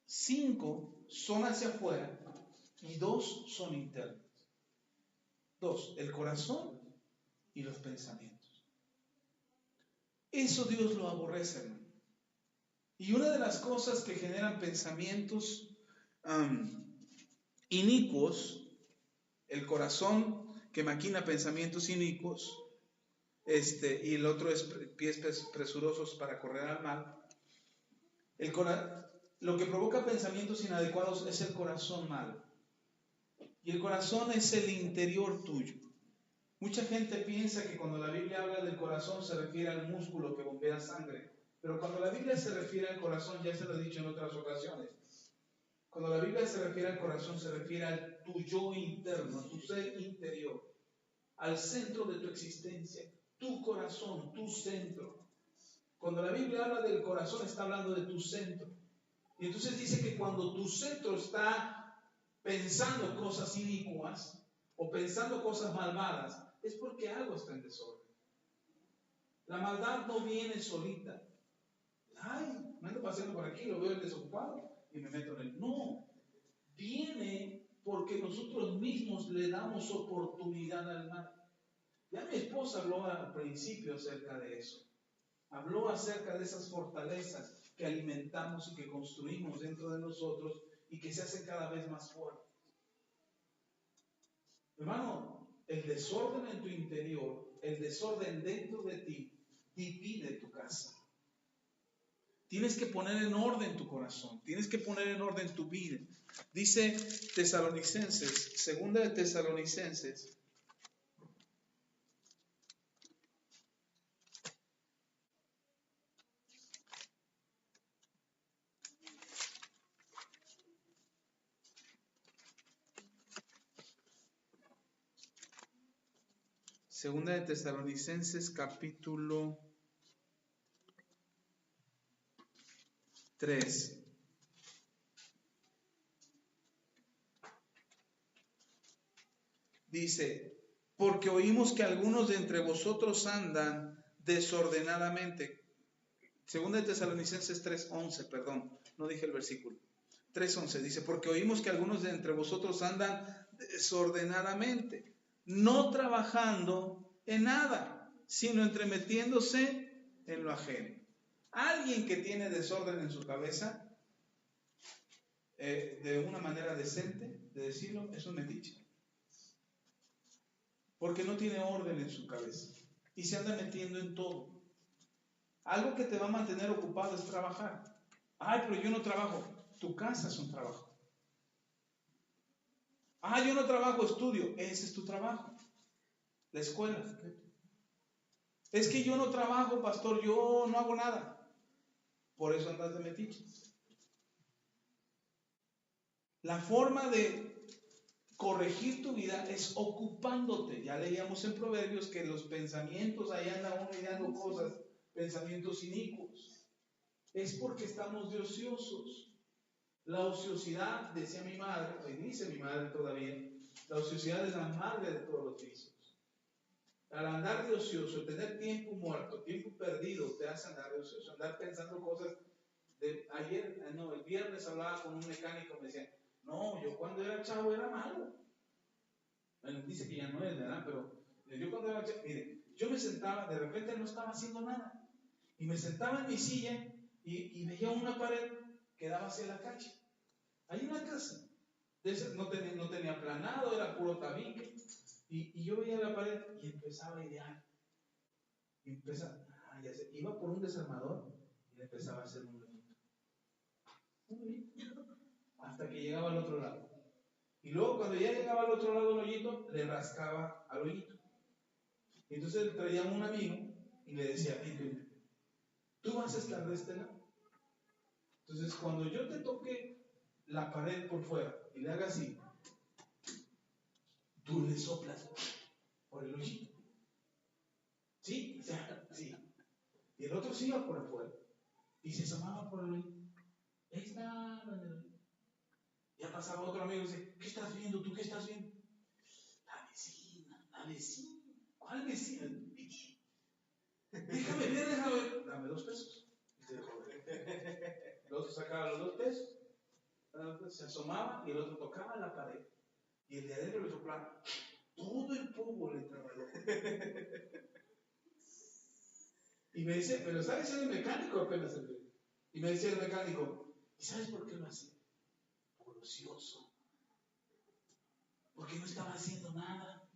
5 son hacia afuera y 2 son internas. 2, el corazón y los pensamientos. Eso Dios lo aborrece, hermano. Y una de las cosas que generan pensamientos inicuos, el corazón que maquina pensamientos inicuos, y el otro es pies presurosos para correr al mal. Lo que provoca pensamientos inadecuados es el corazón malo. Y el corazón es el interior tuyo. Mucha gente piensa que cuando la Biblia habla del corazón se refiere al músculo que bombea sangre. Pero cuando la Biblia se refiere al corazón, ya se lo he dicho en otras ocasiones, cuando la Biblia se refiere al corazón, se refiere a tu yo interno, a tu ser interior, al centro de tu existencia, tu corazón, tu centro. Cuando la Biblia habla del corazón, está hablando de tu centro. Y entonces dice que cuando tu centro está pensando cosas inicuas o pensando cosas malvadas, es porque algo está en desorden. La maldad no viene solita. Ay, me ando paseando por aquí, lo veo desocupado y me meto en él. No, viene porque nosotros mismos le damos oportunidad al mal. Ya mi esposa habló al principio acerca de eso. Habló acerca de esas fortalezas que alimentamos y que construimos dentro de nosotros y que se hacen cada vez más fuertes. Hermano, el desorden en tu interior, el desorden dentro de ti, divide tu casa. Tienes que poner en orden tu corazón, tienes que poner en orden tu vida. Dice Tesalonicenses, segunda de Tesalonicenses, capítulo 3. Dice, porque oímos que algunos de entre vosotros andan desordenadamente. Segunda de Tesalonicenses 3:11, perdón, no dije el versículo. 3:11 dice, porque oímos que algunos de entre vosotros andan desordenadamente, no trabajando en nada, sino entremetiéndose en lo ajeno. Alguien que tiene desorden en su cabeza, de una manera decente de decirlo, es un metiche. Porque no tiene orden en su cabeza y se anda metiendo en todo. Algo que te va a mantener ocupado es trabajar. Ay, pero yo no trabajo. Tu casa es un trabajo. Yo no trabajo, estudio. Ese es tu trabajo. La escuela. Es que yo no trabajo, pastor, yo no hago nada. Por eso andas de metiche. La forma de corregir tu vida es ocupándote. Ya leíamos en Proverbios que los pensamientos, ahí anda uno ideando cosas, pensamientos inicuos. Es porque estamos de ociosos. La ociosidad, decía mi madre, y dice mi madre todavía, la ociosidad es la madre de todos los vicios. Al andar de ocioso, tener tiempo muerto, tiempo perdido, te hace andar de ocioso, andar pensando cosas. El viernes hablaba con un mecánico, me decía, no, yo cuando era chavo era malo. Bueno, dice que ya no es, ¿verdad? Pero yo cuando era chavo, mire, yo me sentaba, de repente no estaba haciendo nada, y me sentaba en mi silla y veía una pared que daba hacia la calle. Hay una casa, no tenía planado, era puro tabique, y yo veía la pared y empezaba a idear. Iba por un desarmador y le empezaba a hacer un hoyito. Hasta que llegaba al otro lado. Y luego cuando ya llegaba al otro lado del hoyito, le rascaba al hoyito. Y entonces traía a un amigo y le decía, tú vas a estar de este lado. Entonces cuando yo te toque la pared por fuera y le haga así, tú le soplas por el hoyito. ¿Sí? Sí. Y el otro se iba por afuera y se asomaba por el... Ahí está. Ya pasaba otro amigo y dice, ¿qué estás viendo? ¿Tú qué estás viendo? La vecina, la vecina. ¿Cuál vecina? Déjame ver, déjame ver. Dame 2 pesos. El otro sacaba los 2 pesos. Se asomaba y el otro tocaba la pared. Y el de adentro le soplaba. Todo el polvo le entraba al ojo. Y me dice, pero ¿sabes si el mecánico apenas el ve? Y me decía el mecánico, ¿y sabes por qué lo hacía? Por ocioso. Porque no estaba haciendo nada.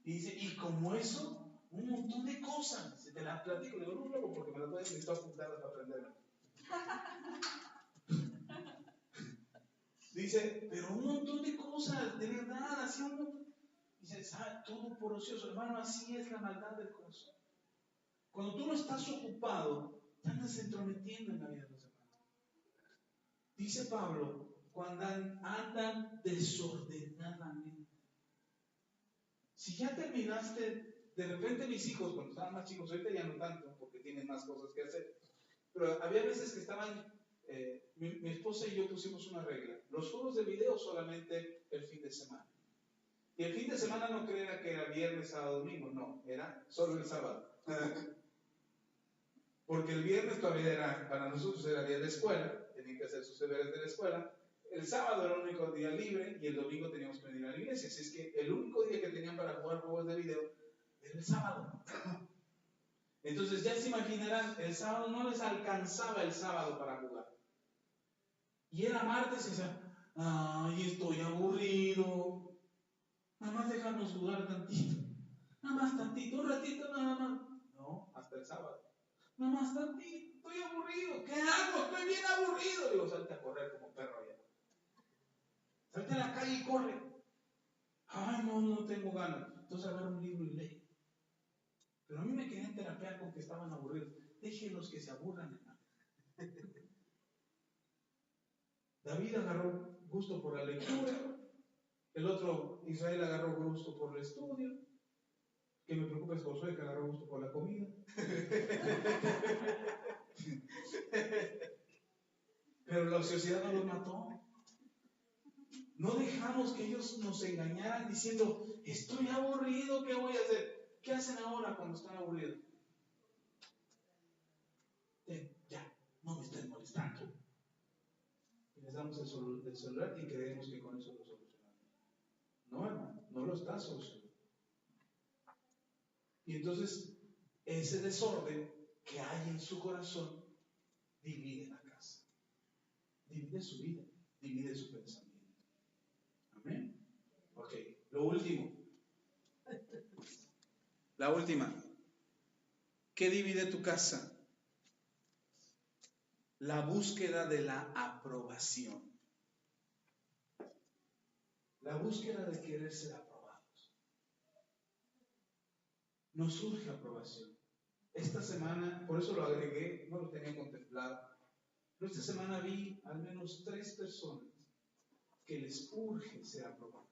Y dice, y como eso, un montón de cosas. Se te las platico, le digo, no, luego, porque me las voy a necesitar apuntadas para aprenderlas. Dice, pero un montón de cosas, de verdad, así un montón. Dice, todo por ocioso, hermano, así es la maldad del corazón. Cuando tú no estás ocupado, te andas entrometiendo en la vida de los demás. Dice Pablo, cuando andan desordenadamente. Si ya terminaste, de repente mis hijos, cuando estaban más chicos, ahorita ya no tanto, porque tienen más cosas que hacer, pero había veces que estaban, mi esposa y yo pusimos una regla, los juegos de video solamente el fin de semana. Y el fin de semana no creía que era viernes, sábado, domingo, no, era solo el sábado. Porque el viernes todavía era, para nosotros era día de escuela, tenían que hacer sus deberes de la escuela. El sábado era el único día libre y el domingo teníamos que venir a la iglesia. Así es que el único día que tenían para jugar juegos de video era el sábado. Entonces ya se imaginarán, el sábado no les alcanzaba el sábado para jugar. Y era martes y decían, ay, estoy aburrido. Nada más déjanos jugar tantito. Nada más tantito, un ratito nada más. No, hasta el sábado. Nada más tantito, estoy aburrido. ¿Qué hago? Estoy bien aburrido. Digo, salte a correr como perro allá. Salte a la calle y corre. Ay, no tengo ganas. Entonces agarra un libro y lee. Pero a mí me querían terapear con que estaban aburridos. Déjenlos que se aburran, hermano. David agarró gusto por la lectura. El otro, Israel, agarró gusto por el estudio. Que me preocupa es Josué, que agarró gusto por la comida. Pero la ociosidad no los mató. No dejamos que ellos nos engañaran diciendo, estoy aburrido, ¿qué voy a hacer? ¿Qué hacen ahora cuando están aburridos? Ya, no me estén molestando. Y les damos el celular y creemos que con eso lo solucionamos. No, hermano, no lo está solucionando. Y entonces, ese desorden que hay en su corazón divide la casa, divide su vida, divide su pensamiento. Amén. Ok, lo último. La última. ¿Qué divide tu casa? La búsqueda de la aprobación. La búsqueda de querer ser aprobados. Nos surge aprobación. Esta semana, por eso lo agregué, no lo tenía contemplado, pero esta semana vi al menos 3 personas que les urge ser aprobadas.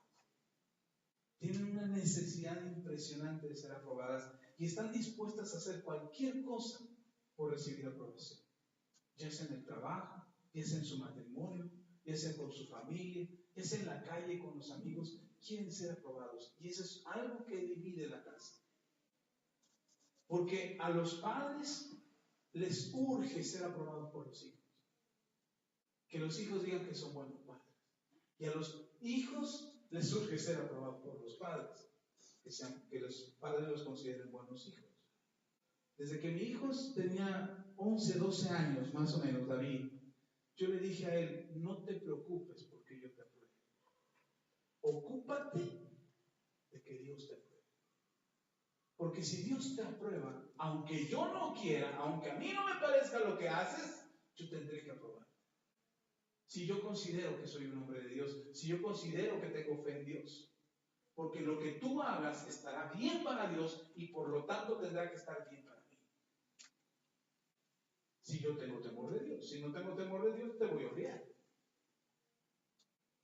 Tienen una necesidad impresionante de ser aprobadas y están dispuestas a hacer cualquier cosa por recibir aprobación. Ya sea en el trabajo, ya sea en su matrimonio, ya sea con su familia, ya sea en la calle con los amigos, quieren ser aprobados. Y eso es algo que divide la casa. Porque a los padres les urge ser aprobados por los hijos. Que los hijos digan que son buenos padres. Y a los hijos les urge ser aprobados por los padres. Que los padres los consideren buenos hijos. Desde que mi hijo tenía 11, 12 años, más o menos, David, yo le dije a él, no te preocupes porque yo te apruebe. Ocúpate de que Dios te apruebe. Porque si Dios te aprueba, aunque yo no quiera, aunque a mí no me parezca lo que haces, yo tendré que aprobar. Si yo considero que soy un hombre de Dios, si yo considero que tengo fe en Dios, porque lo que tú hagas estará bien para Dios y por lo tanto tendrá que estar bien para mí. Si yo tengo temor de Dios, si no tengo temor de Dios, te voy a odiar.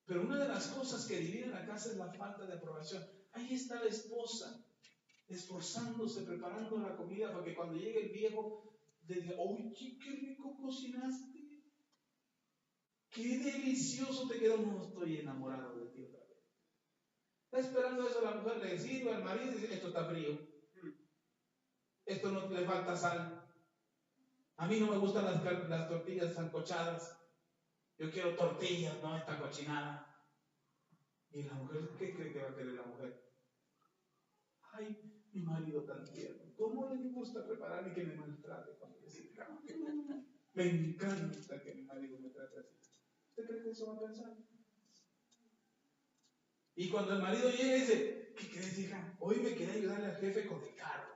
Pero una de las cosas que divide la casa es la falta de aprobación. Ahí está la esposa, esforzándose, preparando la comida, porque cuando llegue el viejo, Decía, oye, qué rico cocinaste. Qué delicioso te quedó. No, estoy enamorado de ti otra vez. Está esperando eso, la mujer le sirve al marido y dice, esto está frío. Esto no le falta sal. A mí no me gustan las tortillas sancochadas. Yo quiero tortillas, no esta cochinada. Y la mujer, ¿qué cree que va a querer la mujer? Ay, mi marido tan tierno. ¿Cómo le gusta preparar y que me maltrate cuando le sirva? Me encanta que mi marido me trate así. ¿Usted cree que eso va a pensar? Y cuando el marido llega y dice, ¿qué crees, hija? Hoy me quedé ayudarle al jefe con el carro.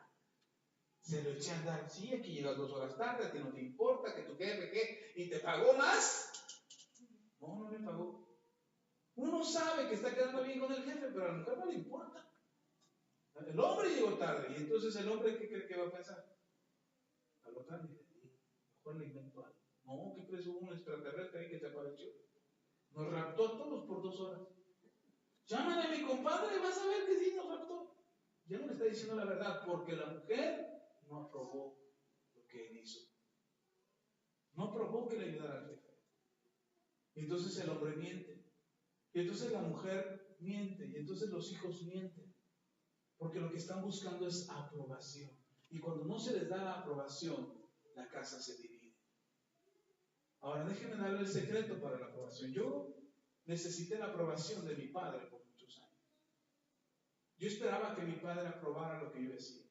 Se lo eché a andar. Sí, aquí llegas 2 horas tarde, a ti no te importa, que tu jefe, ¿qué? ¿Y te pagó más? No, no me pagó. Uno sabe que está quedando bien con el jefe, pero a la mujer no le importa. El hombre llegó tarde, y entonces el hombre, ¿qué cree que va a pensar? Al otro día, mejor le invento algo. No, ¿qué crees? Hubo un extraterrestre ahí que se apareció. Nos raptó a todos por 2 horas. Llámale a mi compadre y vas a ver que sí nos raptó. Ya no le está diciendo la verdad, porque la mujer no aprobó lo que él hizo. No aprobó que le ayudara al jefe. Y entonces el hombre miente. Y entonces la mujer miente. Y entonces los hijos mienten. Porque lo que están buscando es aprobación. Y cuando no se les da la aprobación, la casa se divide. Ahora déjenme darle el secreto para la aprobación. Yo necesité la aprobación de mi padre por muchos años. Yo esperaba que mi padre aprobara lo que yo decía.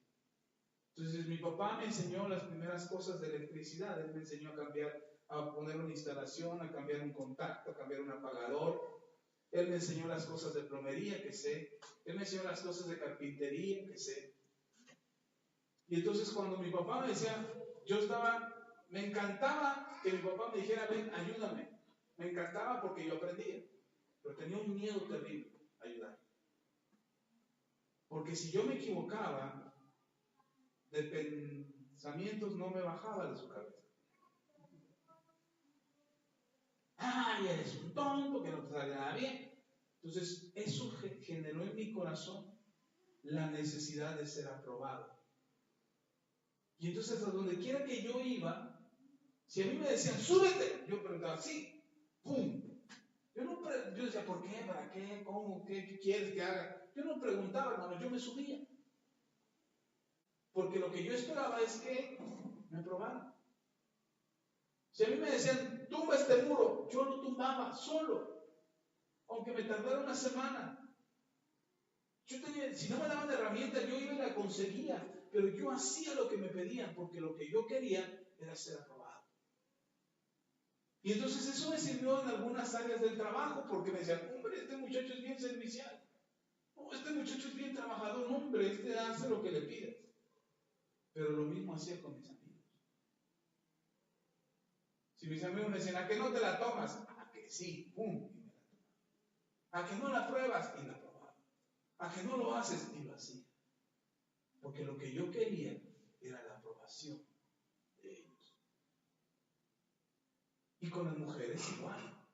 Entonces mi papá me enseñó las primeras cosas de electricidad. Él me enseñó a cambiar, a poner una instalación, a cambiar un contacto, a cambiar un apagador. Él me enseñó las cosas de plomería que sé. Él me enseñó las cosas de carpintería que sé. Y entonces cuando mi papá me decía, me encantaba que mi papá me dijera, ven, ayúdame. Me encantaba porque yo aprendía. Pero tenía un miedo terrible a ayudar. Porque si yo me equivocaba, de pensamientos no me bajaba de su cabeza. Ay, eres un tonto, que no te sale nada bien. Entonces, eso generó en mi corazón la necesidad de ser aprobado. Y entonces, a donde quiera que yo iba, si a mí me decían, súbete, yo preguntaba, sí, ¡pum! Yo decía, ¿por qué? ¿Para qué? ¿Cómo? ¿Qué quieres que haga? Yo no preguntaba, hermano, yo me subía. Porque lo que yo esperaba es que me aprobaran. Si a mí me decían, tumba este muro, yo lo tumbaba solo, aunque me tardara una semana. Si no me daban herramientas, yo iba y la conseguía, pero yo hacía lo que me pedían, porque lo que yo quería era ser aprobado. Y entonces eso me sirvió en algunas áreas del trabajo, porque me decían, hombre, este muchacho es bien servicial, no, este muchacho es bien trabajador, hombre, este hace lo que le pides. Pero lo mismo hacía con mis amigos. Si mis amigos me decían, ¿a que no te la tomas? A que sí, pum, y me la tomaba. A que no la pruebas, y la probaba. A que no lo haces, y lo hacía. Porque lo que yo quería era la aprobación de ellos. Y con las mujeres igual.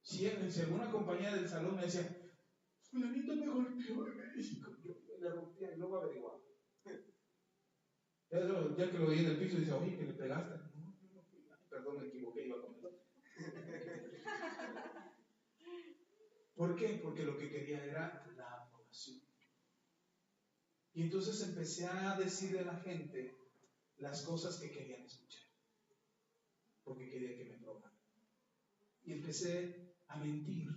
Si alguna compañera del salón me decía, fulanito me golpeó en México, yo le rompía y luego averiguaba. Ya que lo veía en el piso, dice, oye, que le pegaste. No, yo no fui. Perdón, me equivoqué, iba a comer. ¿Por qué? Porque lo que quería era la aprobación. Y entonces empecé a decirle a la gente las cosas que querían escuchar. Porque quería que me aprobaran. Y empecé a mentir.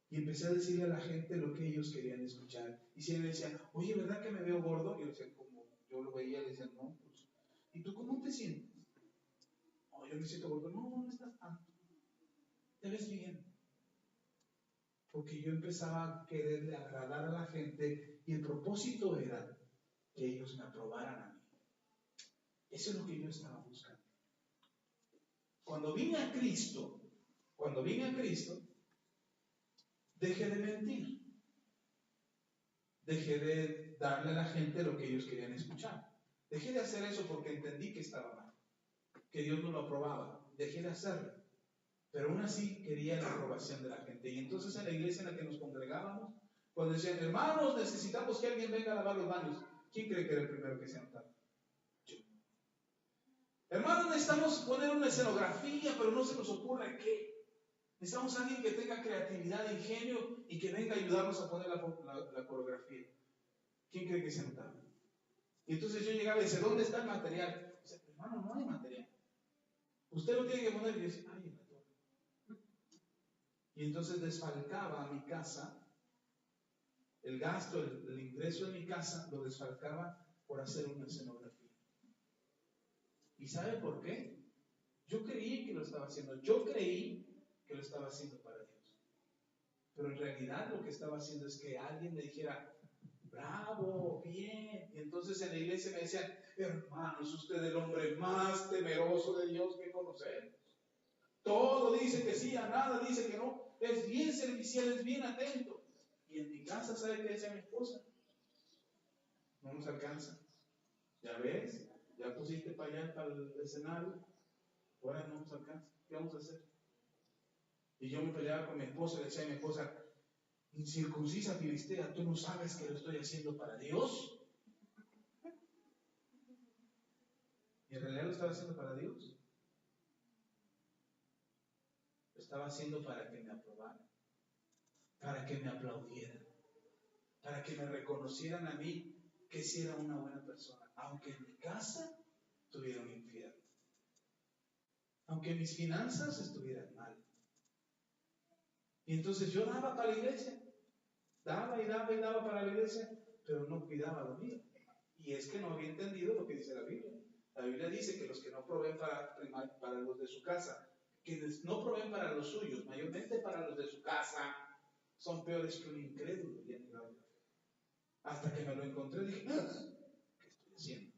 Y empecé a decirle a la gente lo que ellos querían escuchar. Y si me decían, oye, ¿verdad que me veo gordo? Y yo decía, como yo lo veía, le decía, no, pues, ¿y tú cómo te sientes? No, yo me siento gordo. No, no estás tanto. Te ves bien. Porque yo empezaba a quererle agradar a la gente y el propósito era que ellos me aprobaran a mí. Eso es lo que yo estaba buscando. Cuando vine a Cristo, dejé de mentir. Dejé de darle a la gente lo que ellos querían escuchar. Dejé de hacer eso porque entendí que estaba mal, que Dios no lo aprobaba. Dejé de hacerlo. Pero aún así quería la aprobación de la gente. Y entonces en la iglesia en la que nos congregábamos, cuando decían, hermanos, necesitamos que alguien venga a lavar los baños, ¿quién cree que era el primero que se anotaba? Yo. necesitamos poner una escenografía, pero no se nos ocurre qué. Necesitamos a alguien que tenga creatividad, ingenio y que venga a ayudarnos a poner la coreografía. ¿Quién cree que se notaba? Y entonces yo llegaba y decía, ¿dónde está el material? Dice, hermano, no hay material. Usted lo tiene que poner. Y yo decía, ay, en la torre. Y entonces desfalcaba a mi casa, el gasto, el ingreso de mi casa, lo desfalcaba por hacer una escenografía. ¿Y sabe por qué? Yo creí que lo estaba haciendo. Yo creí que lo estaba haciendo para Dios. Pero en realidad lo que estaba haciendo es que alguien me dijera, bravo, bien. Y entonces en la iglesia me decían, hermano, es usted el hombre más temeroso de Dios que conocemos. Todo dice que sí, a nada dice que no. Es bien servicial, es bien atento. Y en mi casa, ¿sabe qué decía mi esposa? No nos alcanza. Ya ves, ya pusiste para allá, para el escenario. Ahora no nos alcanza. ¿Qué vamos a hacer? Y yo me peleaba con mi esposa, le decía a mi esposa, incircuncisa filistea, ¿tú no sabes que lo estoy haciendo para Dios? ¿Y en realidad lo estaba haciendo para Dios? Lo estaba haciendo para que me aprobaran, para que me aplaudieran, para que me reconocieran a mí que sí era una buena persona, aunque en mi casa tuviera un infierno, aunque mis finanzas estuvieran mal. Y entonces yo daba para la iglesia, daba y daba y daba para la iglesia, pero no cuidaba lo mío. Y es que no había entendido lo que dice la Biblia. La Biblia dice que los que no proveen para los de su casa, quienes no proveen para los suyos, mayormente para los de su casa, son peores que un incrédulo y han negado la fe. Hasta que me lo encontré, dije, ¿qué estoy haciendo?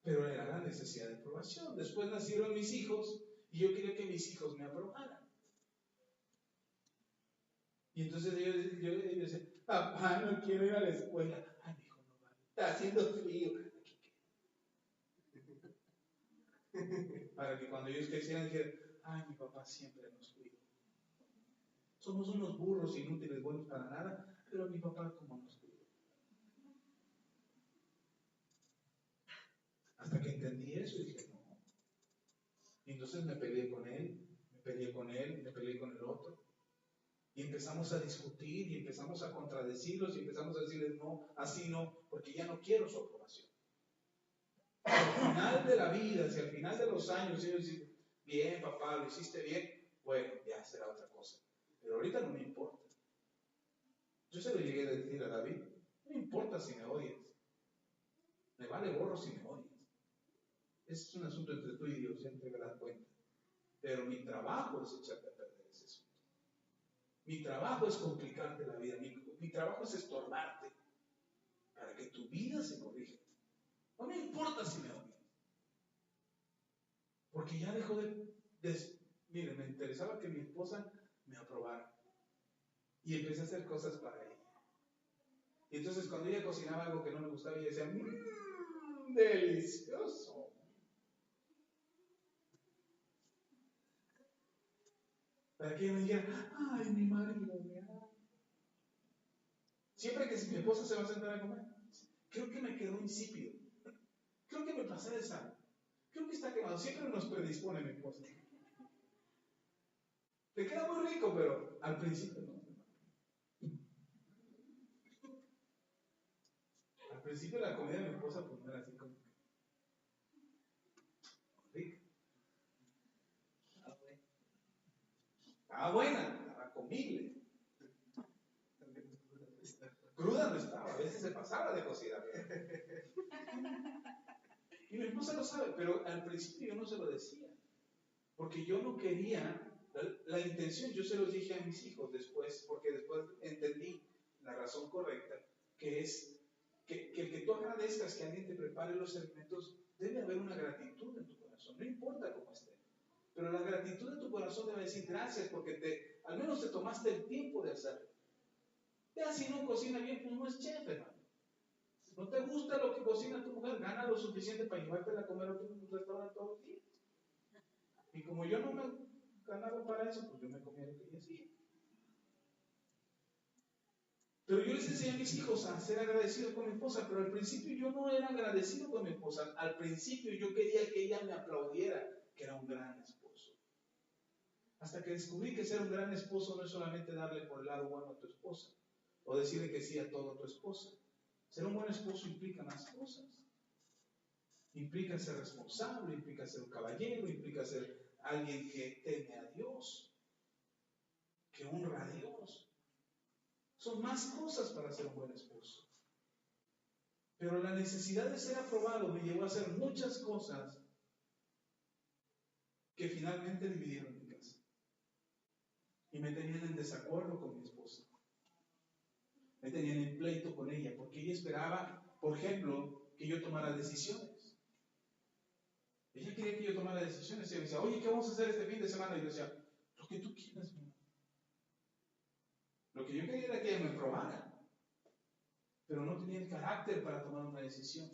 Pero era la necesidad de aprobación. Después nacieron mis hijos y yo quería que mis hijos me aprobaran. Y entonces ellos decían, papá, no quiero ir a la escuela. Ay, mi hijo, no va. Está haciendo frío. Para que cuando ellos crecieran dijeran, ay, mi papá siempre nos cuidó. Somos unos burros inútiles, buenos para nada, pero mi papá como nos cuidó. Hasta que entendí eso y dije, no. Y entonces me peleé con él, me peleé con él, me peleé con el otro. Y empezamos a discutir y empezamos a contradecirlos y empezamos a decirles, no, así no, porque ya no quiero su aprobación. Al final de la vida, si al final de los años ellos dicen, bien, papá, lo hiciste bien, bueno, ya será otra cosa. Pero ahorita no me importa. Yo se lo llegué a decir a David, no me importa si me odias. Me vale gorro si me odias. Es un asunto entre tú y Dios, ya te darás cuenta. Pero mi trabajo es echarte a perder ese asunto. Mi trabajo es complicarte la vida. Mi trabajo es estorbarte para que tu vida se corrija. No me importa si me odias. Porque ya dejó Mire, me interesaba que mi esposa me aprobara. Y empecé a hacer cosas para ella. Y entonces cuando ella cocinaba algo que no me gustaba, ella decía, delicioso. Para que ella me dijera, ay, mi marido me ama. Siempre que mi esposa se va a sentar a comer, creo que me quedó insípido. Creo que me pasé de sal. Creo que está quemado. Siempre nos predispone mi esposa. Te queda muy rico, pero al principio no. Al principio la comida de mi esposa pues no era así como rica. Estaba buena, estaba comible. Cruda no estaba, a veces se pasaba de cocida. Y mi esposa lo sabe, pero al principio yo no se lo decía. Porque yo no quería, la intención, yo se los dije a mis hijos después, porque después entendí la razón correcta, que es que el que tú agradezcas que alguien te prepare los alimentos, debe haber una gratitud en tu corazón, no importa cómo esté. Pero la gratitud de tu corazón debe decir gracias porque al menos te tomaste el tiempo de hacerlo. Ya si no cocina bien, pues no es chef, hermano. ¿No te gusta lo que cocina tu mujer? Gana lo suficiente para llevártela a comer a tu restaurante todos los días. Y como yo no me ganaba para eso, pues yo me comía lo que ella hacía. Pero yo les enseñé a mis hijos a ser agradecidos con mi esposa, pero al principio yo no era agradecido con mi esposa. Al principio yo quería que ella me aplaudiera, que era un gran esposo. Hasta que descubrí que ser un gran esposo no es solamente darle por el lado bueno a tu esposa, o decirle que sí a todo a tu esposa. Ser un buen esposo implica más cosas. Implica ser responsable, implica ser un caballero, implica ser alguien que teme a Dios, que honra a Dios. Son más cosas para ser un buen esposo. Pero la necesidad de ser aprobado me llevó a hacer muchas cosas que finalmente dividieron mi casa. Y me tenían en desacuerdo con mi esposa. Me tenían en pleito con ella, porque ella esperaba, por ejemplo, que yo tomara decisiones. Ella quería que yo tomara decisiones. Y ella decía, oye, ¿qué vamos a hacer este fin de semana? Y yo decía, lo que tú quieras, mi amor. Lo que yo quería era que ella me probara. Pero no tenía el carácter para tomar una decisión.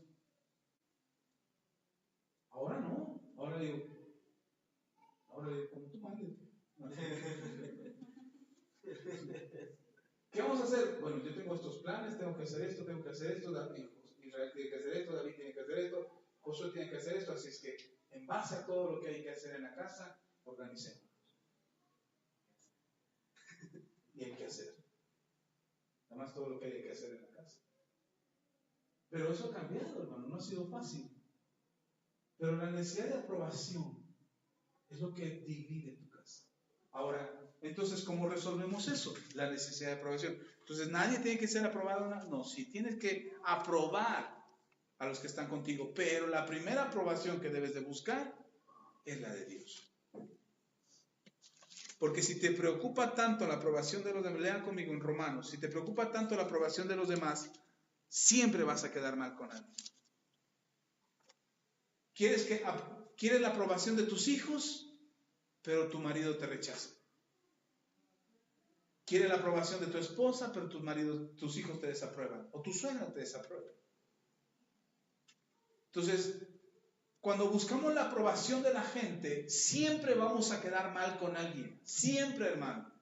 Ahora no. Ahora digo, como tú mandes. ¿Qué vamos a hacer? Bueno, yo tengo estos planes, tengo que hacer esto, Israel tiene que hacer esto, David tiene que hacer esto, Josué tiene que hacer esto, así es que en base a todo lo que hay que hacer en la casa, organicemos. Y hay que hacer. Además todo lo que hay que hacer en la casa. Pero eso ha cambiado, hermano, no ha sido fácil. Pero la necesidad de aprobación es lo que divide tu casa. Ahora, entonces, ¿cómo resolvemos eso? La necesidad de aprobación. Entonces, ¿nadie tiene que ser aprobado? No, sí tienes que aprobar a los que están contigo, pero la primera aprobación que debes de buscar es la de Dios. Porque si te preocupa tanto la aprobación de los demás, lean conmigo en Romanos, si te preocupa tanto la aprobación de los demás, siempre vas a quedar mal con alguien. ¿Quieres la aprobación de tus hijos? Pero tu marido te rechaza. Quieres la aprobación de tu esposa, pero tus hijos te desaprueban. O tu suegra te desaprueba. Entonces, cuando buscamos la aprobación de la gente, siempre vamos a quedar mal con alguien. Siempre, hermano.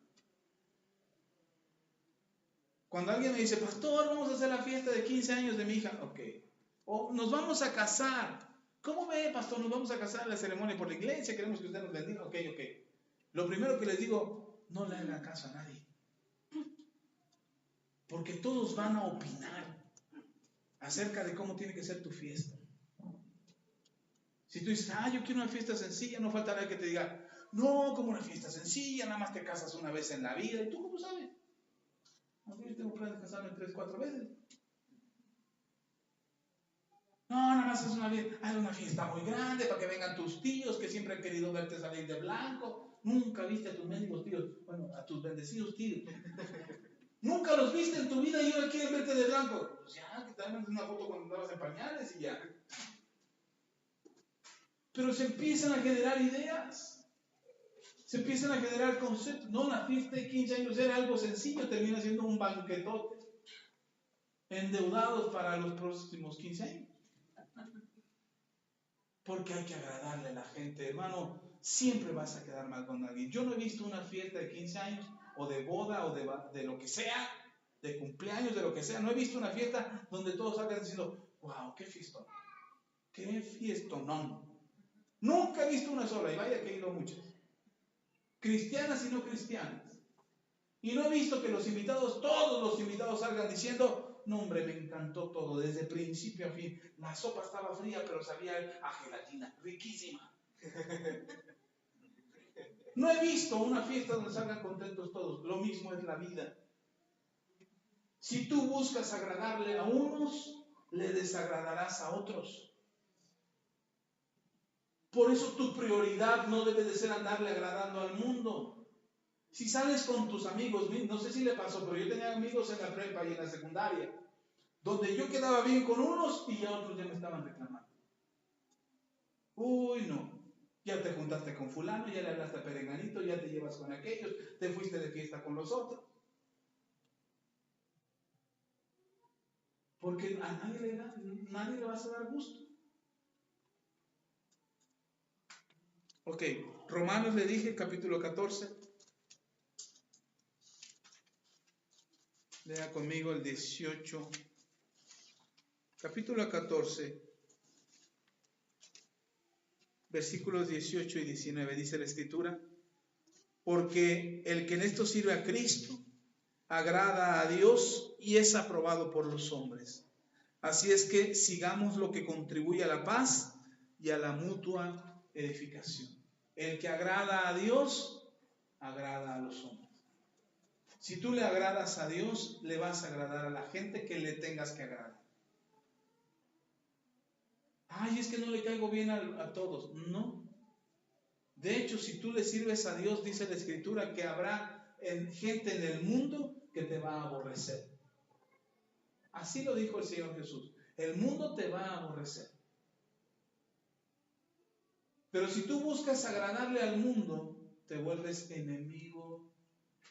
Cuando alguien me dice, pastor, vamos a hacer la fiesta de 15 años de mi hija. Ok. O nos vamos a casar. ¿Cómo ve, pastor? Nos vamos a casar, la ceremonia por la iglesia, queremos que usted nos bendiga. Ok. Lo primero que les digo, no le hagan caso a nadie. Porque todos van a opinar acerca de cómo tiene que ser tu fiesta. Si tú dices, yo quiero una fiesta sencilla, no falta nadie que te diga, no, como una fiesta sencilla, nada más te casas una vez en la vida. ¿Y tú cómo sabes? Yo tengo planes de casarme 3, 4 veces. No, nada más es una fiesta muy grande para que vengan tus tíos que siempre han querido verte salir de blanco. Nunca viste a tus mendigos tíos, bueno, a tus bendecidos tíos. Nunca los viste en tu vida y ahora quieren verte de blanco. Pues ya, que te hagan una foto cuando andabas en pañales y ya. Pero se empiezan a generar ideas. Se empiezan a generar conceptos. No, la fiesta de 15 años era algo sencillo, termina siendo un banquetote. Endeudados para los próximos 15 años. Porque hay que agradarle a la gente. Hermano, siempre vas a quedar mal con alguien. Yo no he visto una fiesta de 15 años, o de boda, o de lo que sea, de cumpleaños, de lo que sea. No he visto una fiesta donde todos salgan diciendo, wow, qué fiestón. Qué fiestonón. Nunca he visto una sola, y vaya que he ido muchas. Cristianas y no cristianas. Y no he visto que todos los invitados salgan diciendo, no hombre, me encantó todo, desde principio a fin. La sopa estaba fría, pero sabía a gelatina, riquísima. No he visto una fiesta donde salgan contentos todos. Lo mismo es la vida. Si tú buscas agradarle a unos, le desagradarás a otros. Por eso tu prioridad no debe de ser andarle agradando al mundo. Si sales con tus amigos, no sé si le pasó, pero yo tenía amigos en la prepa y en la secundaria, donde yo quedaba bien con unos y ya otros ya me estaban reclamando. Uy, no. Ya te juntaste con fulano, ya le hablaste a perenganito, ya te llevas con aquellos, te fuiste de fiesta con los otros. Porque a nadie le vas a dar gusto. Ok, Romanos le dije, capítulo 14. Lea conmigo el 18, capítulo 14, versículos 18 y 19. Dice la Escritura: porque el que en esto sirve a Cristo agrada a Dios y es aprobado por los hombres. Así es que sigamos lo que contribuye a la paz y a la mutua edificación. El que agrada a Dios, agrada a los hombres. Si tú le agradas a Dios, le vas a agradar a la gente que le tengas que agradar. Ay, es que no le caigo bien a todos. No. De hecho, si tú le sirves a Dios, dice la Escritura que habrá gente en el mundo que te va a aborrecer. Así lo dijo el Señor Jesús. El mundo te va a aborrecer. Pero si tú buscas agradarle al mundo, te vuelves enemigo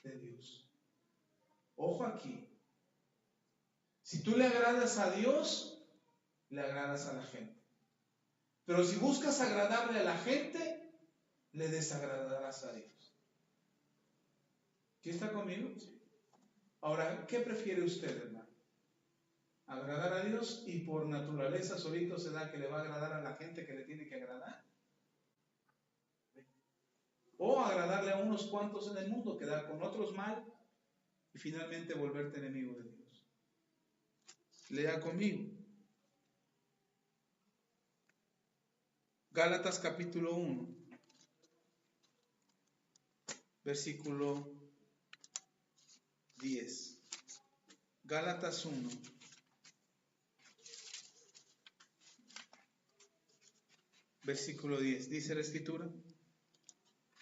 de Dios. Ojo aquí. Si tú le agradas a Dios, le agradas a la gente. Pero si buscas agradarle a la gente, le desagradarás a Dios. ¿Sí está conmigo? Sí. Ahora, ¿qué prefiere usted, hermano? ¿Agradar a Dios y por naturaleza solito se da que le va a agradar a la gente que le tiene que agradar? ¿O agradarle a unos cuantos en el mundo, quedar con otros mal y finalmente volverte enemigo de Dios? Lea conmigo. Gálatas capítulo 1, versículo 10. Gálatas 1. Versículo 10. Dice la Escritura.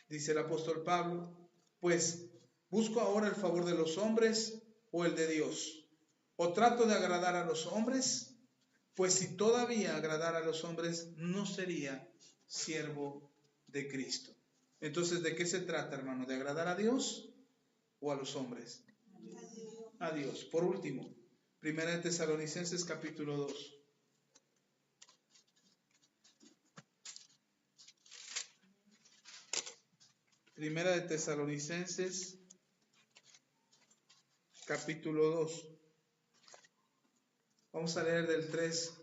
Dice el apóstol Pablo: pues, ¿busco ahora el favor de los hombres o el de Dios? ¿O trato de agradar a los hombres? Pues si todavía agradara a los hombres, no sería siervo de Cristo. Entonces, ¿de qué se trata, hermano? ¿De agradar a Dios o a los hombres? A Dios. Por último, Primera de Tesalonicenses capítulo 2. Primera de Tesalonicenses capítulo 2. Vamos a leer del 3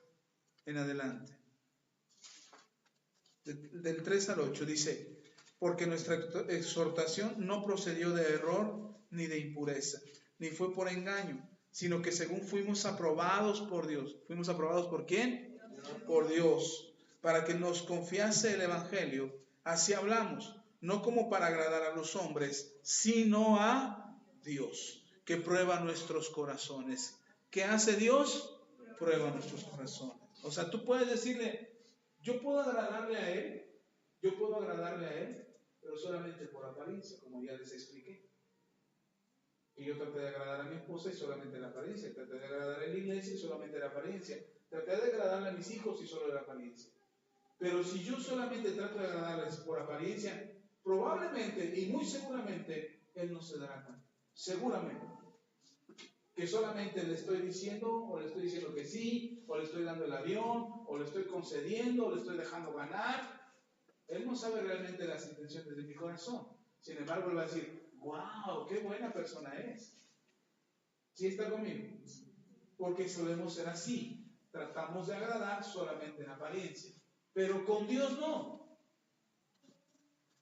en adelante. Del 3 al 8 dice: porque nuestra exhortación no procedió de error ni de impureza, ni fue por engaño, sino que según fuimos aprobados por Dios. ¿Fuimos aprobados por quién? Por Dios, para que nos confiase el Evangelio. Así hablamos, no como para agradar a los hombres, sino a Dios, que prueba nuestros corazones. ¿Qué hace Dios? Prueba nuestros corazones. O sea, tú puedes decirle: yo puedo agradarle a Él, pero solamente por apariencia, como ya les expliqué. Y yo traté de agradar a mi esposa y solamente la apariencia. Traté de agradar a la iglesia y solamente la apariencia. Traté de agradarle a mis hijos y solo la apariencia. Pero si yo solamente trato de agradarles por apariencia, probablemente y muy seguramente Él no se dará cuenta. Seguramente. Que solamente le estoy diciendo, o le estoy diciendo que sí, o le estoy dando el avión, o le estoy concediendo, o le estoy dejando ganar. Él no sabe realmente las intenciones de mi corazón. Sin embargo, él va a decir: wow, qué buena persona es. ¿Sí está conmigo? Porque solemos ser así. Tratamos de agradar solamente en apariencia. Pero con Dios no.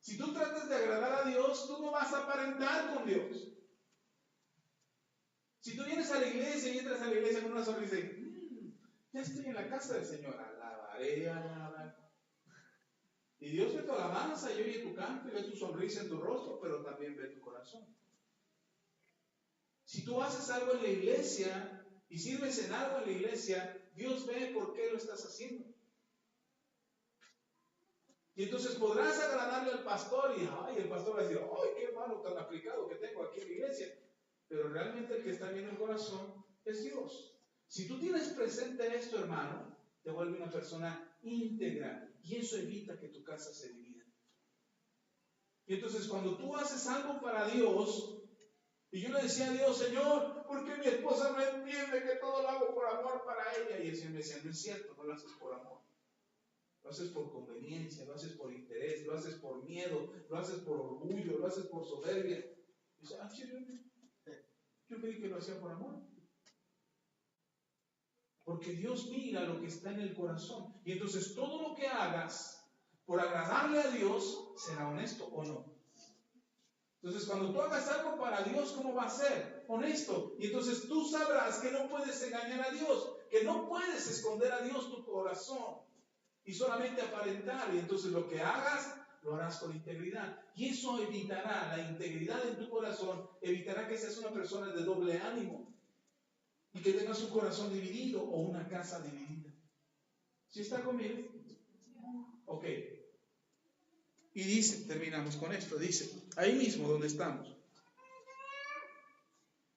Si tú tratas de agradar a Dios, tú no vas a aparentar con Dios. Si tú vienes a la iglesia y entras a la iglesia con una sonrisa y ya estoy en la casa del Señor, alabaré, alabaré. Y Dios ve tu alabanza y oye tu canto y ve tu sonrisa en tu rostro, pero también ve tu corazón. Si tú haces algo en la iglesia y sirves en algo en la iglesia, Dios ve por qué lo estás haciendo. Y entonces podrás agradarle al pastor y el pastor va a decir: ¡ay, qué malo tan aplicado que tengo aquí en la iglesia! Pero realmente el que está viendo el corazón es Dios. Si tú tienes presente esto, hermano, te vuelve una persona íntegra y eso evita que tu casa se divida. Y entonces cuando tú haces algo para Dios, y yo le decía a Dios: Señor, ¿por qué mi esposa no entiende que todo lo hago por amor para ella? Y el Señor me decía: no es cierto, no lo haces por amor. Lo haces por conveniencia, lo haces por interés, lo haces por miedo, lo haces por orgullo, lo haces por soberbia. Y dice: Yo creí que lo hacía por amor. Porque Dios mira lo que está en el corazón. Y entonces todo lo que hagas por agradarle a Dios, ¿será honesto o no? Entonces cuando tú hagas algo para Dios, ¿cómo va a ser? Honesto. Y entonces tú sabrás que no puedes engañar a Dios, que no puedes esconder a Dios tu corazón y solamente aparentar. Y entonces lo que hagas, lo harás con integridad. Y eso evitará, la integridad en tu corazón, evitará que seas una persona de doble ánimo y que tengas un corazón dividido o una casa dividida. ¿Sí está conmigo? Ok. Y dice, terminamos con esto, dice, ahí mismo donde estamos,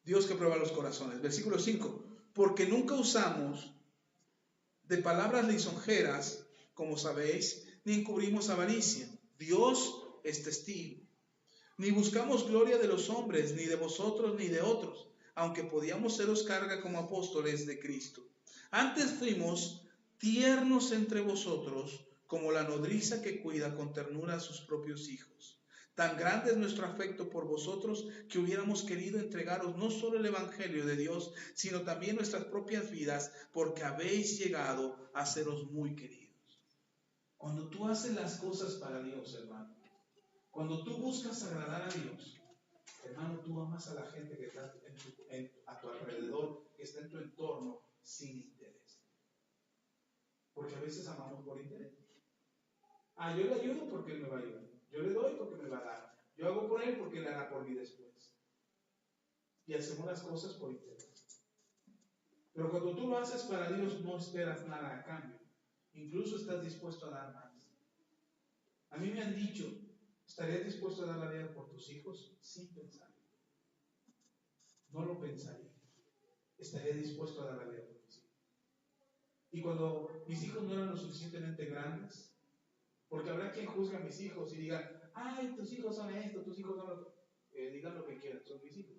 Dios que prueba los corazones. Versículo 5, porque nunca usamos de palabras lisonjeras, como sabéis, ni encubrimos avaricia. Dios es testigo. Ni buscamos gloria de los hombres, ni de vosotros, ni de otros, aunque podíamos seros carga como apóstoles de Cristo. Antes fuimos tiernos entre vosotros, como la nodriza que cuida con ternura a sus propios hijos. Tan grande es nuestro afecto por vosotros que hubiéramos querido entregaros no solo el Evangelio de Dios, sino también nuestras propias vidas, porque habéis llegado a seros muy queridos. Cuando tú haces las cosas para Dios, hermano, cuando tú buscas agradar a Dios, hermano, tú amas a la gente que está a tu alrededor, que está en tu entorno, sin interés. Porque a veces amamos por interés. Yo le ayudo porque Él me va a ayudar. Yo le doy porque me va a dar. Yo hago por Él porque Él hará por mí después. Y hacemos las cosas por interés. Pero cuando tú lo haces para Dios, no esperas nada a cambio. Incluso estás dispuesto a dar más. A mí me han dicho, ¿estarías dispuesto a dar la vida por tus hijos? Sin pensar. No lo pensaría. Estaría dispuesto a dar la vida por mis hijos. Y cuando mis hijos no eran lo suficientemente grandes, porque habrá quien juzgue a mis hijos y diga, ay, tus hijos son esto, tus hijos son lo otro. Digan lo que quieran, son mis hijos.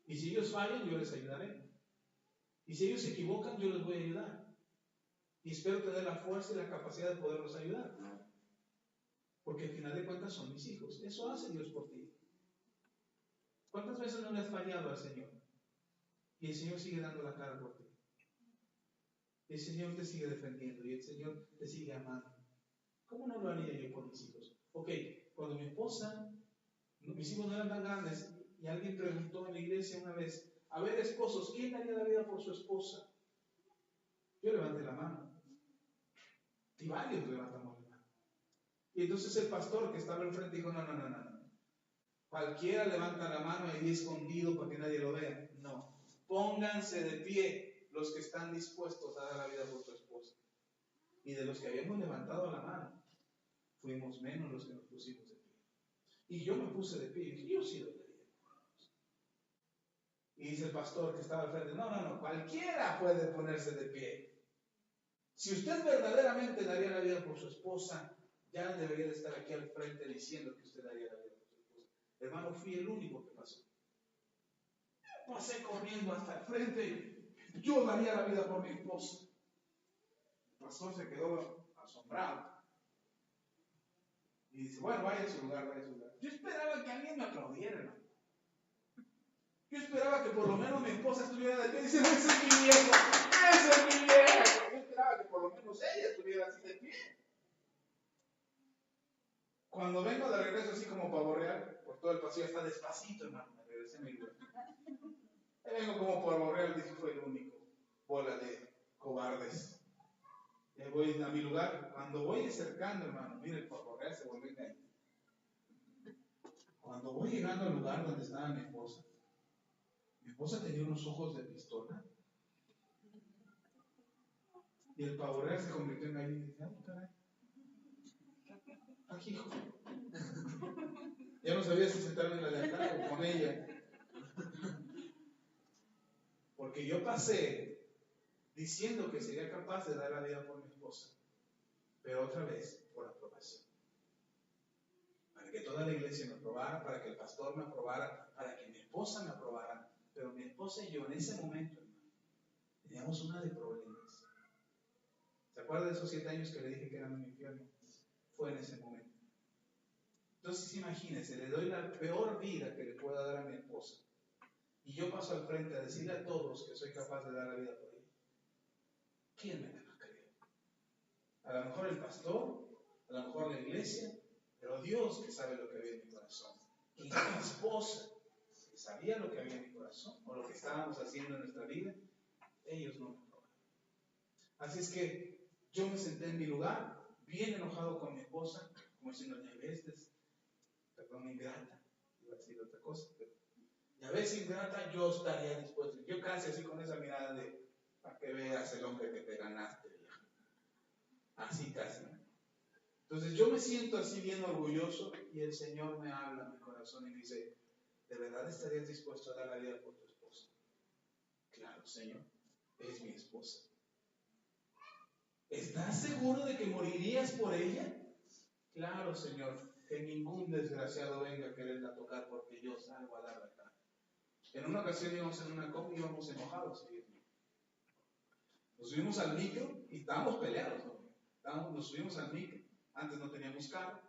Y si ellos fallan, yo les ayudaré. Y si ellos se equivocan, yo les voy a ayudar. Y espero tener la fuerza y la capacidad de poderlos ayudar. Porque al final de cuentas son mis hijos. Eso hace Dios por ti. ¿Cuántas veces no le has fallado al Señor? Y el Señor sigue dando la cara por ti. Y el Señor te sigue defendiendo. Y el Señor te sigue amando. ¿Cómo no lo haría yo por mis hijos? Ok, cuando mi esposa, mis hijos no eran tan grandes, y alguien preguntó en la iglesia una vez, a ver, esposos, ¿quién daría la vida por su esposa? Yo levanté la mano. Y varios levantamos la mano. Y entonces el pastor que estaba al frente dijo, no. Cualquiera levanta la mano ahí escondido para que nadie lo vea. No. Pónganse de pie los que están dispuestos a dar la vida por su esposa. Y de los que habíamos levantado la mano, fuimos menos los que nos pusimos de pie. Y yo me puse de pie y dije, yo sí lo daría. Y dice el pastor que estaba al frente, no, cualquiera puede ponerse de pie. Si usted verdaderamente daría la vida por su esposa, ya debería de estar aquí al frente diciendo que usted daría la vida por su esposa. Hermano, fui el único que pasó. Pasé corriendo hasta el frente y yo daría la vida por mi esposa. El pastor se quedó asombrado. Y dice, bueno, vaya a su lugar. Yo esperaba que alguien me aplaudiera, hermano. Yo esperaba que por lo menos mi esposa estuviera de pie y dice, ese es mi viejo. Yo esperaba que por lo menos ella estuviera así de pie. Cuando vengo de regreso así como pavo real, por todo el pasillo, está despacito, hermano, me regresé a mi lugar. Vengo como pavo real, dije, fue el único. Bola de cobardes. Y voy a mi lugar. Cuando voy acercando, hermano, mire, el pavo real se vuelve a caer. Cuando voy llegando al lugar donde estaba mi esposa tenía unos ojos de pistola. Y el pavo real se convirtió en gallina y dice, ay, caray. Aquí, hijo. Ya no sabía si sentarme en la de acá o con ella. Porque yo pasé diciendo que sería capaz de dar la vida por mi esposa. Pero otra vez, por aprobación. Para que toda la iglesia me aprobara, para que el pastor me aprobara, para que mi esposa me aprobara. Pero mi esposa y yo en ese momento, hermano, teníamos una de problemas. ¿Se acuerda de esos 7 años que le dije que eran un infierno? Fue en ese momento. Entonces imagínense, le doy la peor vida que le pueda dar a mi esposa. y yo paso al frente a decirle a todos que soy capaz de dar la vida por ella, ¿quién me va a creer? A lo mejor el pastor, a lo mejor la iglesia, pero Dios que sabe lo que había en mi corazón. Y mi esposa, que sabía lo que había en mi corazón, o lo que estábamos haciendo en nuestra vida, ellos no me probaron. Así es que yo me senté en mi lugar, bien enojado con mi esposa, como diciendo, ya ves, perdón, ingrata, iba a decir otra cosa, pero ya ves, ingrata, yo estaría dispuesto, yo casi así con esa mirada de, para que veas el hombre que te ganaste, viejo. Así casi, ¿no? Entonces yo me siento así bien orgulloso y el Señor me habla a mi corazón y me dice, ¿de verdad estarías dispuesto a dar la vida por tu esposa? Claro, Señor, es mi esposa. ¿Estás seguro de que morirías por ella? Claro, Señor, que ningún desgraciado venga a quererla tocar porque yo salgo a dar la cara. En una ocasión íbamos en una copa y íbamos enojados. Nos subimos al micro y estábamos peleados, ¿no? Nos subimos al micro, antes no teníamos carro,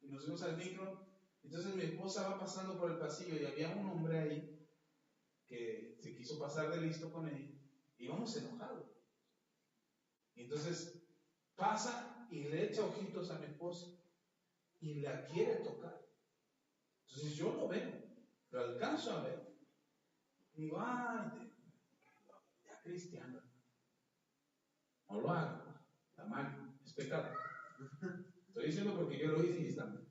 y nos subimos al micro. Entonces mi esposa va pasando por el pasillo y había un hombre ahí que se quiso pasar de listo con ella. Y íbamos enojados. Y entonces pasa y le echa ojitos a mi esposa y la quiere tocar. Entonces yo lo veo, lo alcanzo a ver. Y digo, ay, ya cristiano. No lo hago, está mal, es pecado. Estoy diciendo porque yo lo hice y está mal.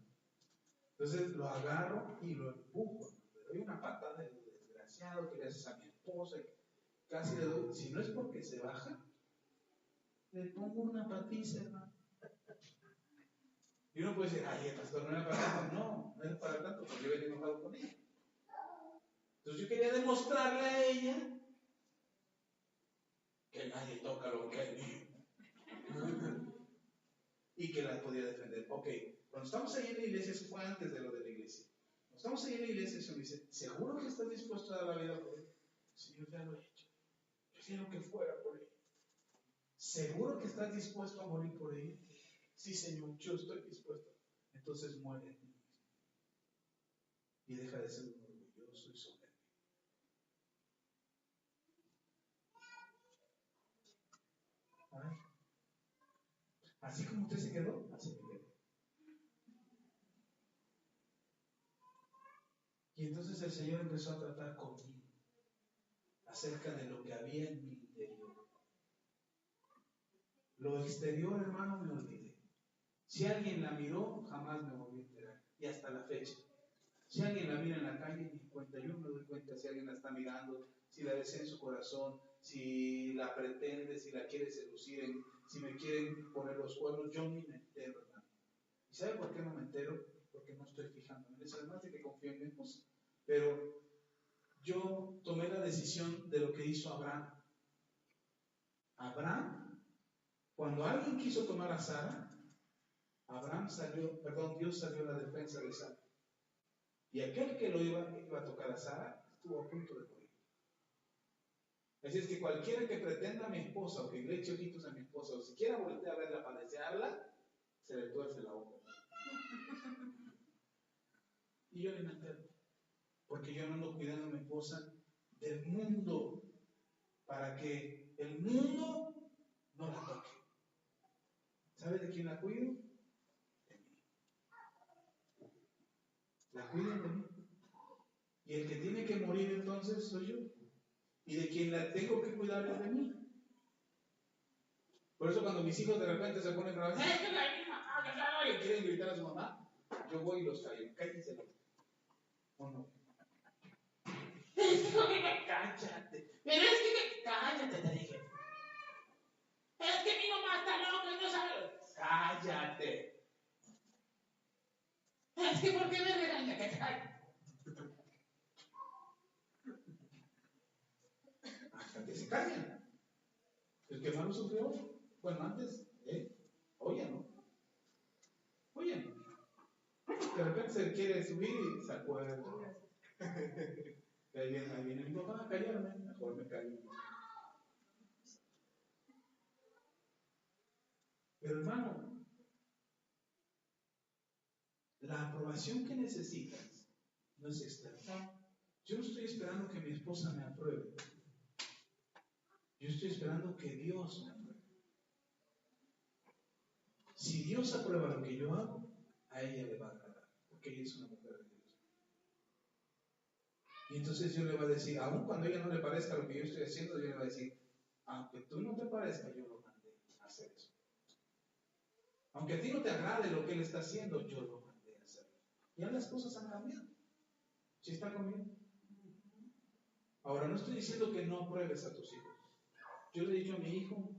Entonces lo agarro y lo empujo. Le doy una patada de desgraciado que le haces a mi esposa. Y casi le doy, si no es porque se baja, le pongo una patiza, hermano. Y uno puede decir, ay, el pastor no era para tanto. No, no era para tanto, porque yo venía enojado con ella. Entonces yo quería demostrarle a ella que nadie toca lo que es mío. Y que la podía defender. Ok, cuando estamos ahí en la iglesia, eso fue antes de lo de la iglesia. Cuando estamos ahí en la iglesia, el Señor dice, ¿seguro que estás dispuesto a dar la vida por él? Señor, ya lo he hecho. Yo quiero que fuera por él. ¿Seguro que estás dispuesto a morir por él? Sí, Señor, yo estoy dispuesto. Entonces muere en mí. Y deja de ser un orgulloso y soberbio. Ay. Así como usted se quedó, así me quedé. Y entonces el Señor empezó a tratar conmigo acerca de lo que había en mi interior. Lo exterior, hermano, me olvidé. Si alguien la miró, jamás me volví a enterar. Y hasta la fecha. Si alguien la mira en la calle, ni cuenta. Yo me doy cuenta si alguien la está mirando, si la desea en su corazón, si la pretende, si la quiere seducir, si me quieren poner los cuernos, yo ni me entero, hermano. ¿Y sabe por qué no me entero? Porque no estoy fijándome en eso, además de que confío en mi esposa. Pero yo tomé la decisión de lo que hizo Abraham. Abraham, cuando alguien quiso tomar a Sara, Dios salió a la defensa de Sara. Y aquel que lo iba a tocar a Sara, estuvo a punto de morir. Así es que cualquiera que pretenda a mi esposa, o que le eche ojitos a mi esposa, o siquiera voltee a verla para desearla, se le tuerce la boca. Y yo ni me entero, porque yo no ando cuidando a mi esposa del mundo, para que el mundo no la toque. ¿Sabe de quién la cuido? De mí. La cuidan de mí. Y el que tiene que morir entonces soy yo. Y de quien la tengo que cuidar es de mí. Por eso cuando mis hijos de repente se ponen bravos, y quieren gritar a su mamá, yo voy y los callo. Cállense. ¿O no? Cállate. Pero es que cállate, te dije. Es que mi mamá está loca y no sabe. Cállate. Es que ¿por qué me regaña? Que calle. Hasta que se callen. El que más lo sufrió, bueno, antes, oye, ¿no? Oye, ¿no? De repente se quiere subir y se acuerda. Ahí viene mi papá a callarme, mejor me callo. Pero hermano, la aprobación que necesitas no es externa, Yo no estoy esperando que mi esposa me apruebe. Yo estoy esperando que Dios me apruebe. Si Dios aprueba lo que yo hago, a ella le va a agradar, porque ella es una mujer de Dios. Y entonces Dios le va a decir, aun cuando a ella no le parezca lo que yo estoy haciendo, Dios le va a decir, aunque tú no te parezca, yo lo mandé a hacer eso. Aunque a ti no te agrade lo que él está haciendo, yo lo mandé a hacer. Ya las cosas han cambiado. ¿Sí está conmigo? Ahora, no estoy diciendo que no apruebes a tus hijos. Yo le he dicho a mi hijo,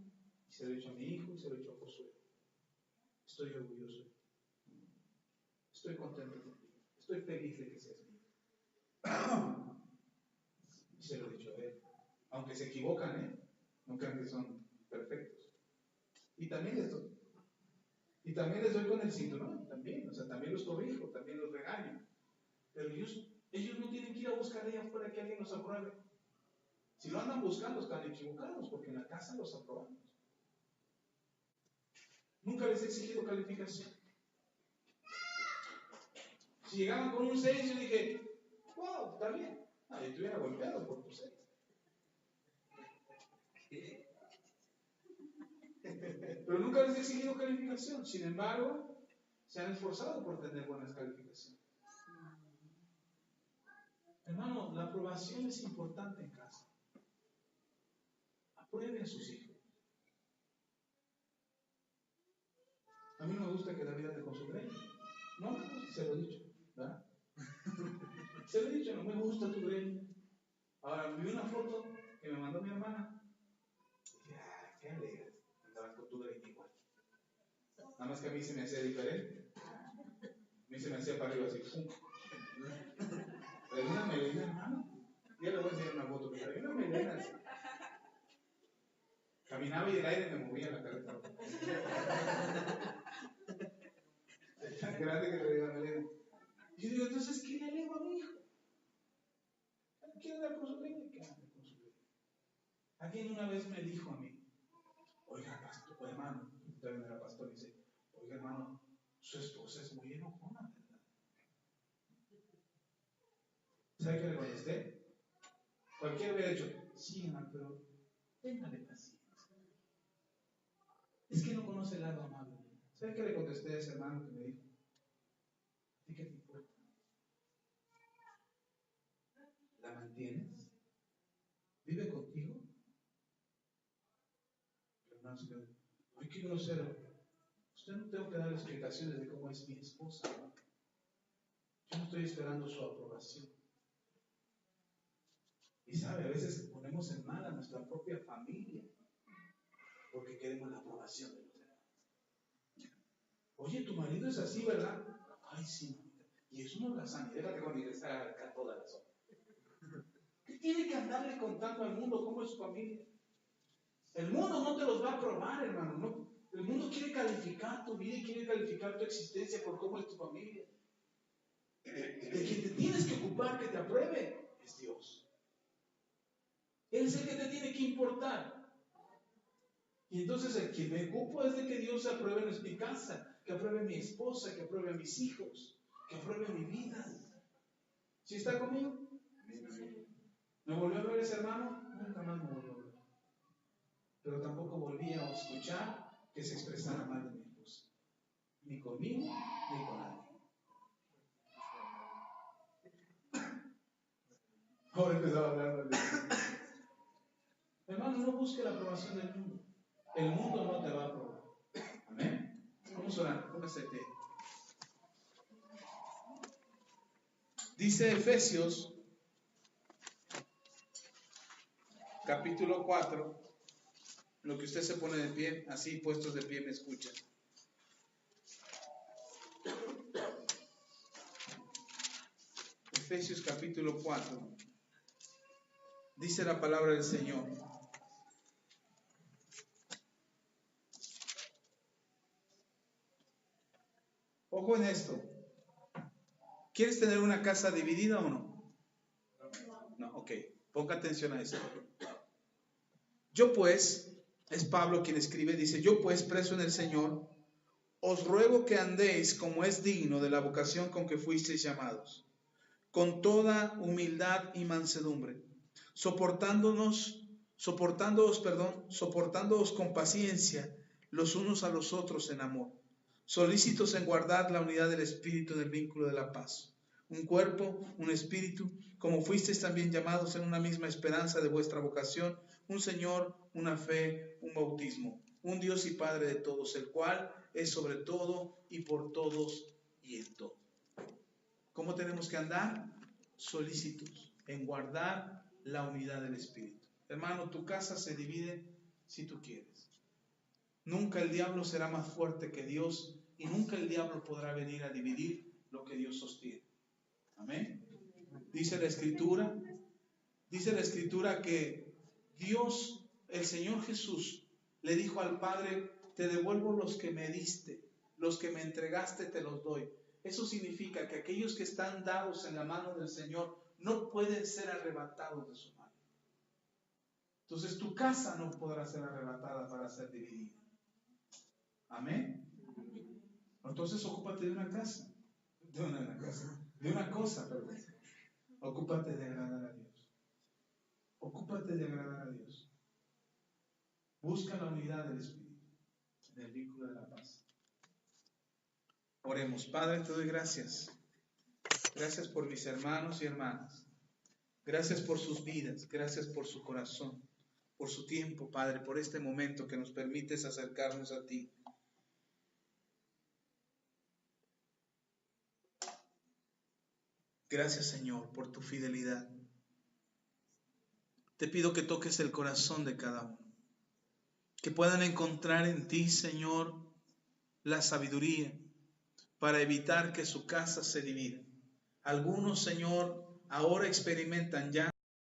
y se lo he dicho a mi hijo, y se lo he dicho a Josué. Estoy orgulloso. Estoy contento contigo. Estoy feliz de que seas mío. Y se lo he dicho a él. Aunque se equivocan, no crean que son perfectos. Y también les doy con el cinturón, también. O sea, también los corrijo, también los regaño. Pero ellos no tienen que ir a buscar allá afuera que alguien los apruebe. Si lo andan buscando, están equivocados, porque en la casa los aprobamos. Nunca les he exigido calificación. Si llegaban con un 6, yo dije, wow, está bien. Yo te hubiera golpeado por tu 6. Pero nunca les he exigido calificación. Sin embargo, se han esforzado por tener buenas calificaciones. Hermano, la aprobación es importante en casa. Aprueben a sus hijos. A mí no me gusta que David ande con su greña. No me gusta, se lo he dicho, ¿verdad? Se lo he dicho, no me gusta tu greña. Ahora, vi una foto que me mandó mi hermana. Y dije, qué alegre, andabas con tu greña igual. Nada más que a mí se me hacía diferente. A mí se me hacía para arriba así, ¡pum! Traía una melena, hermano. Ya le voy a enseñar una foto, pero traía una melena así. Caminaba y el aire me movía la cabeza. Es tan grande que traía la melena. Y yo digo, entonces, ¿qué le alego a mi hijo? ¿Quiere andar con su greña? ¿Qué anda con su greña? Alguien una vez me dijo a mí, oiga, pastor, hermano, también era pastor, y dice, oiga, hermano, su esposa es muy enojona, ¿verdad? ¿Sabe qué le contesté? Cualquiera hubiera dicho, sí, hermano, pero téngale paciencia. Es que no conoce el lado amable. ¿Sabe qué le contesté a ese hermano que me dijo? ¿Y qué te importa? ¿La mantienes? ¿Vive contigo? El hermano se quedó, ay, qué grosero. Usted no tengo que dar explicaciones de cómo es mi esposa, ¿no? Yo no estoy esperando su aprobación. Y sabe, a veces ponemos en mal a nuestra propia familia porque queremos la aprobación de los demás. Oye, tu marido es así, ¿verdad? Ay, sí, mamita. Y es una holgazán. Déjate con ingresar acá toda la zona. ¿Qué tiene que andarle contando al mundo cómo es su familia? El mundo no te los va a aprobar, hermano. No. El mundo quiere calificar tu vida y quiere calificar tu existencia por cómo es tu familia. De quien te tienes que ocupar que te apruebe es Dios. Él es el que te tiene que importar. Y entonces el que me ocupo es de que Dios apruebe en mi casa, que apruebe a mi esposa, que apruebe a mis hijos, que apruebe mi vida. ¿Sí está conmigo? ¿Me volvió a ver ese hermano? Nunca más me volvió a ver. Pero tampoco volví a escuchar que se expresara mal de mi esposa. Ni conmigo, ni con nadie. Ahora empezaba a hablar mal de mí. Hermano, no busque la aprobación del mundo. El mundo no te va a aprobar. Amén. Vamos a orar. Póngase de pie. Dice Efesios, capítulo 4. Lo que usted se pone de pie, así puestos de pie me escucha. Efesios capítulo 4. Dice la palabra del Señor. Ojo en esto. ¿Quieres tener una casa dividida o no? No, ok. Ponga atención a esto. Yo pues, es Pablo quien escribe, dice, yo pues, preso en el Señor, os ruego que andéis como es digno de la vocación con que fuisteis llamados, con toda humildad y mansedumbre, soportándoos con paciencia los unos a los otros en amor, solícitos en guardar la unidad del Espíritu en el vínculo de la paz. Un cuerpo, un espíritu, como fuisteis también llamados en una misma esperanza de vuestra vocación, un Señor, una fe, un bautismo, un Dios y Padre de todos, el cual es sobre todo y por todos y en todo. ¿Cómo tenemos que andar? Solícitos en guardar la unidad del Espíritu. Hermano, tu casa se divide si tú quieres. Nunca el diablo será más fuerte que Dios y nunca el diablo podrá venir a dividir lo que Dios sostiene. Amén. Dice la Escritura que Dios, el Señor Jesús, le dijo al Padre: te devuelvo los que me diste, los que me entregaste te los doy. Eso significa que aquellos que están dados en la mano del Señor no pueden ser arrebatados de su mano. Entonces tu casa no podrá ser arrebatada para ser dividida. Amén. Entonces ocúpate de una casa, de una cosa, perdón. Ocúpate de agradar a Dios. Ocúpate de agradar a Dios. Busca la unidad del Espíritu, del vínculo de la paz. Oremos. Padre, te doy gracias. Gracias por mis hermanos y hermanas. Gracias por sus vidas. Gracias por su corazón, por su tiempo, Padre, por este momento que nos permites acercarnos a ti. Gracias, Señor, por tu fidelidad. Te pido que toques el corazón de cada uno, que puedan encontrar en ti, Señor, la sabiduría para evitar que su casa se divida. Algunos, Señor, ahora experimentan ya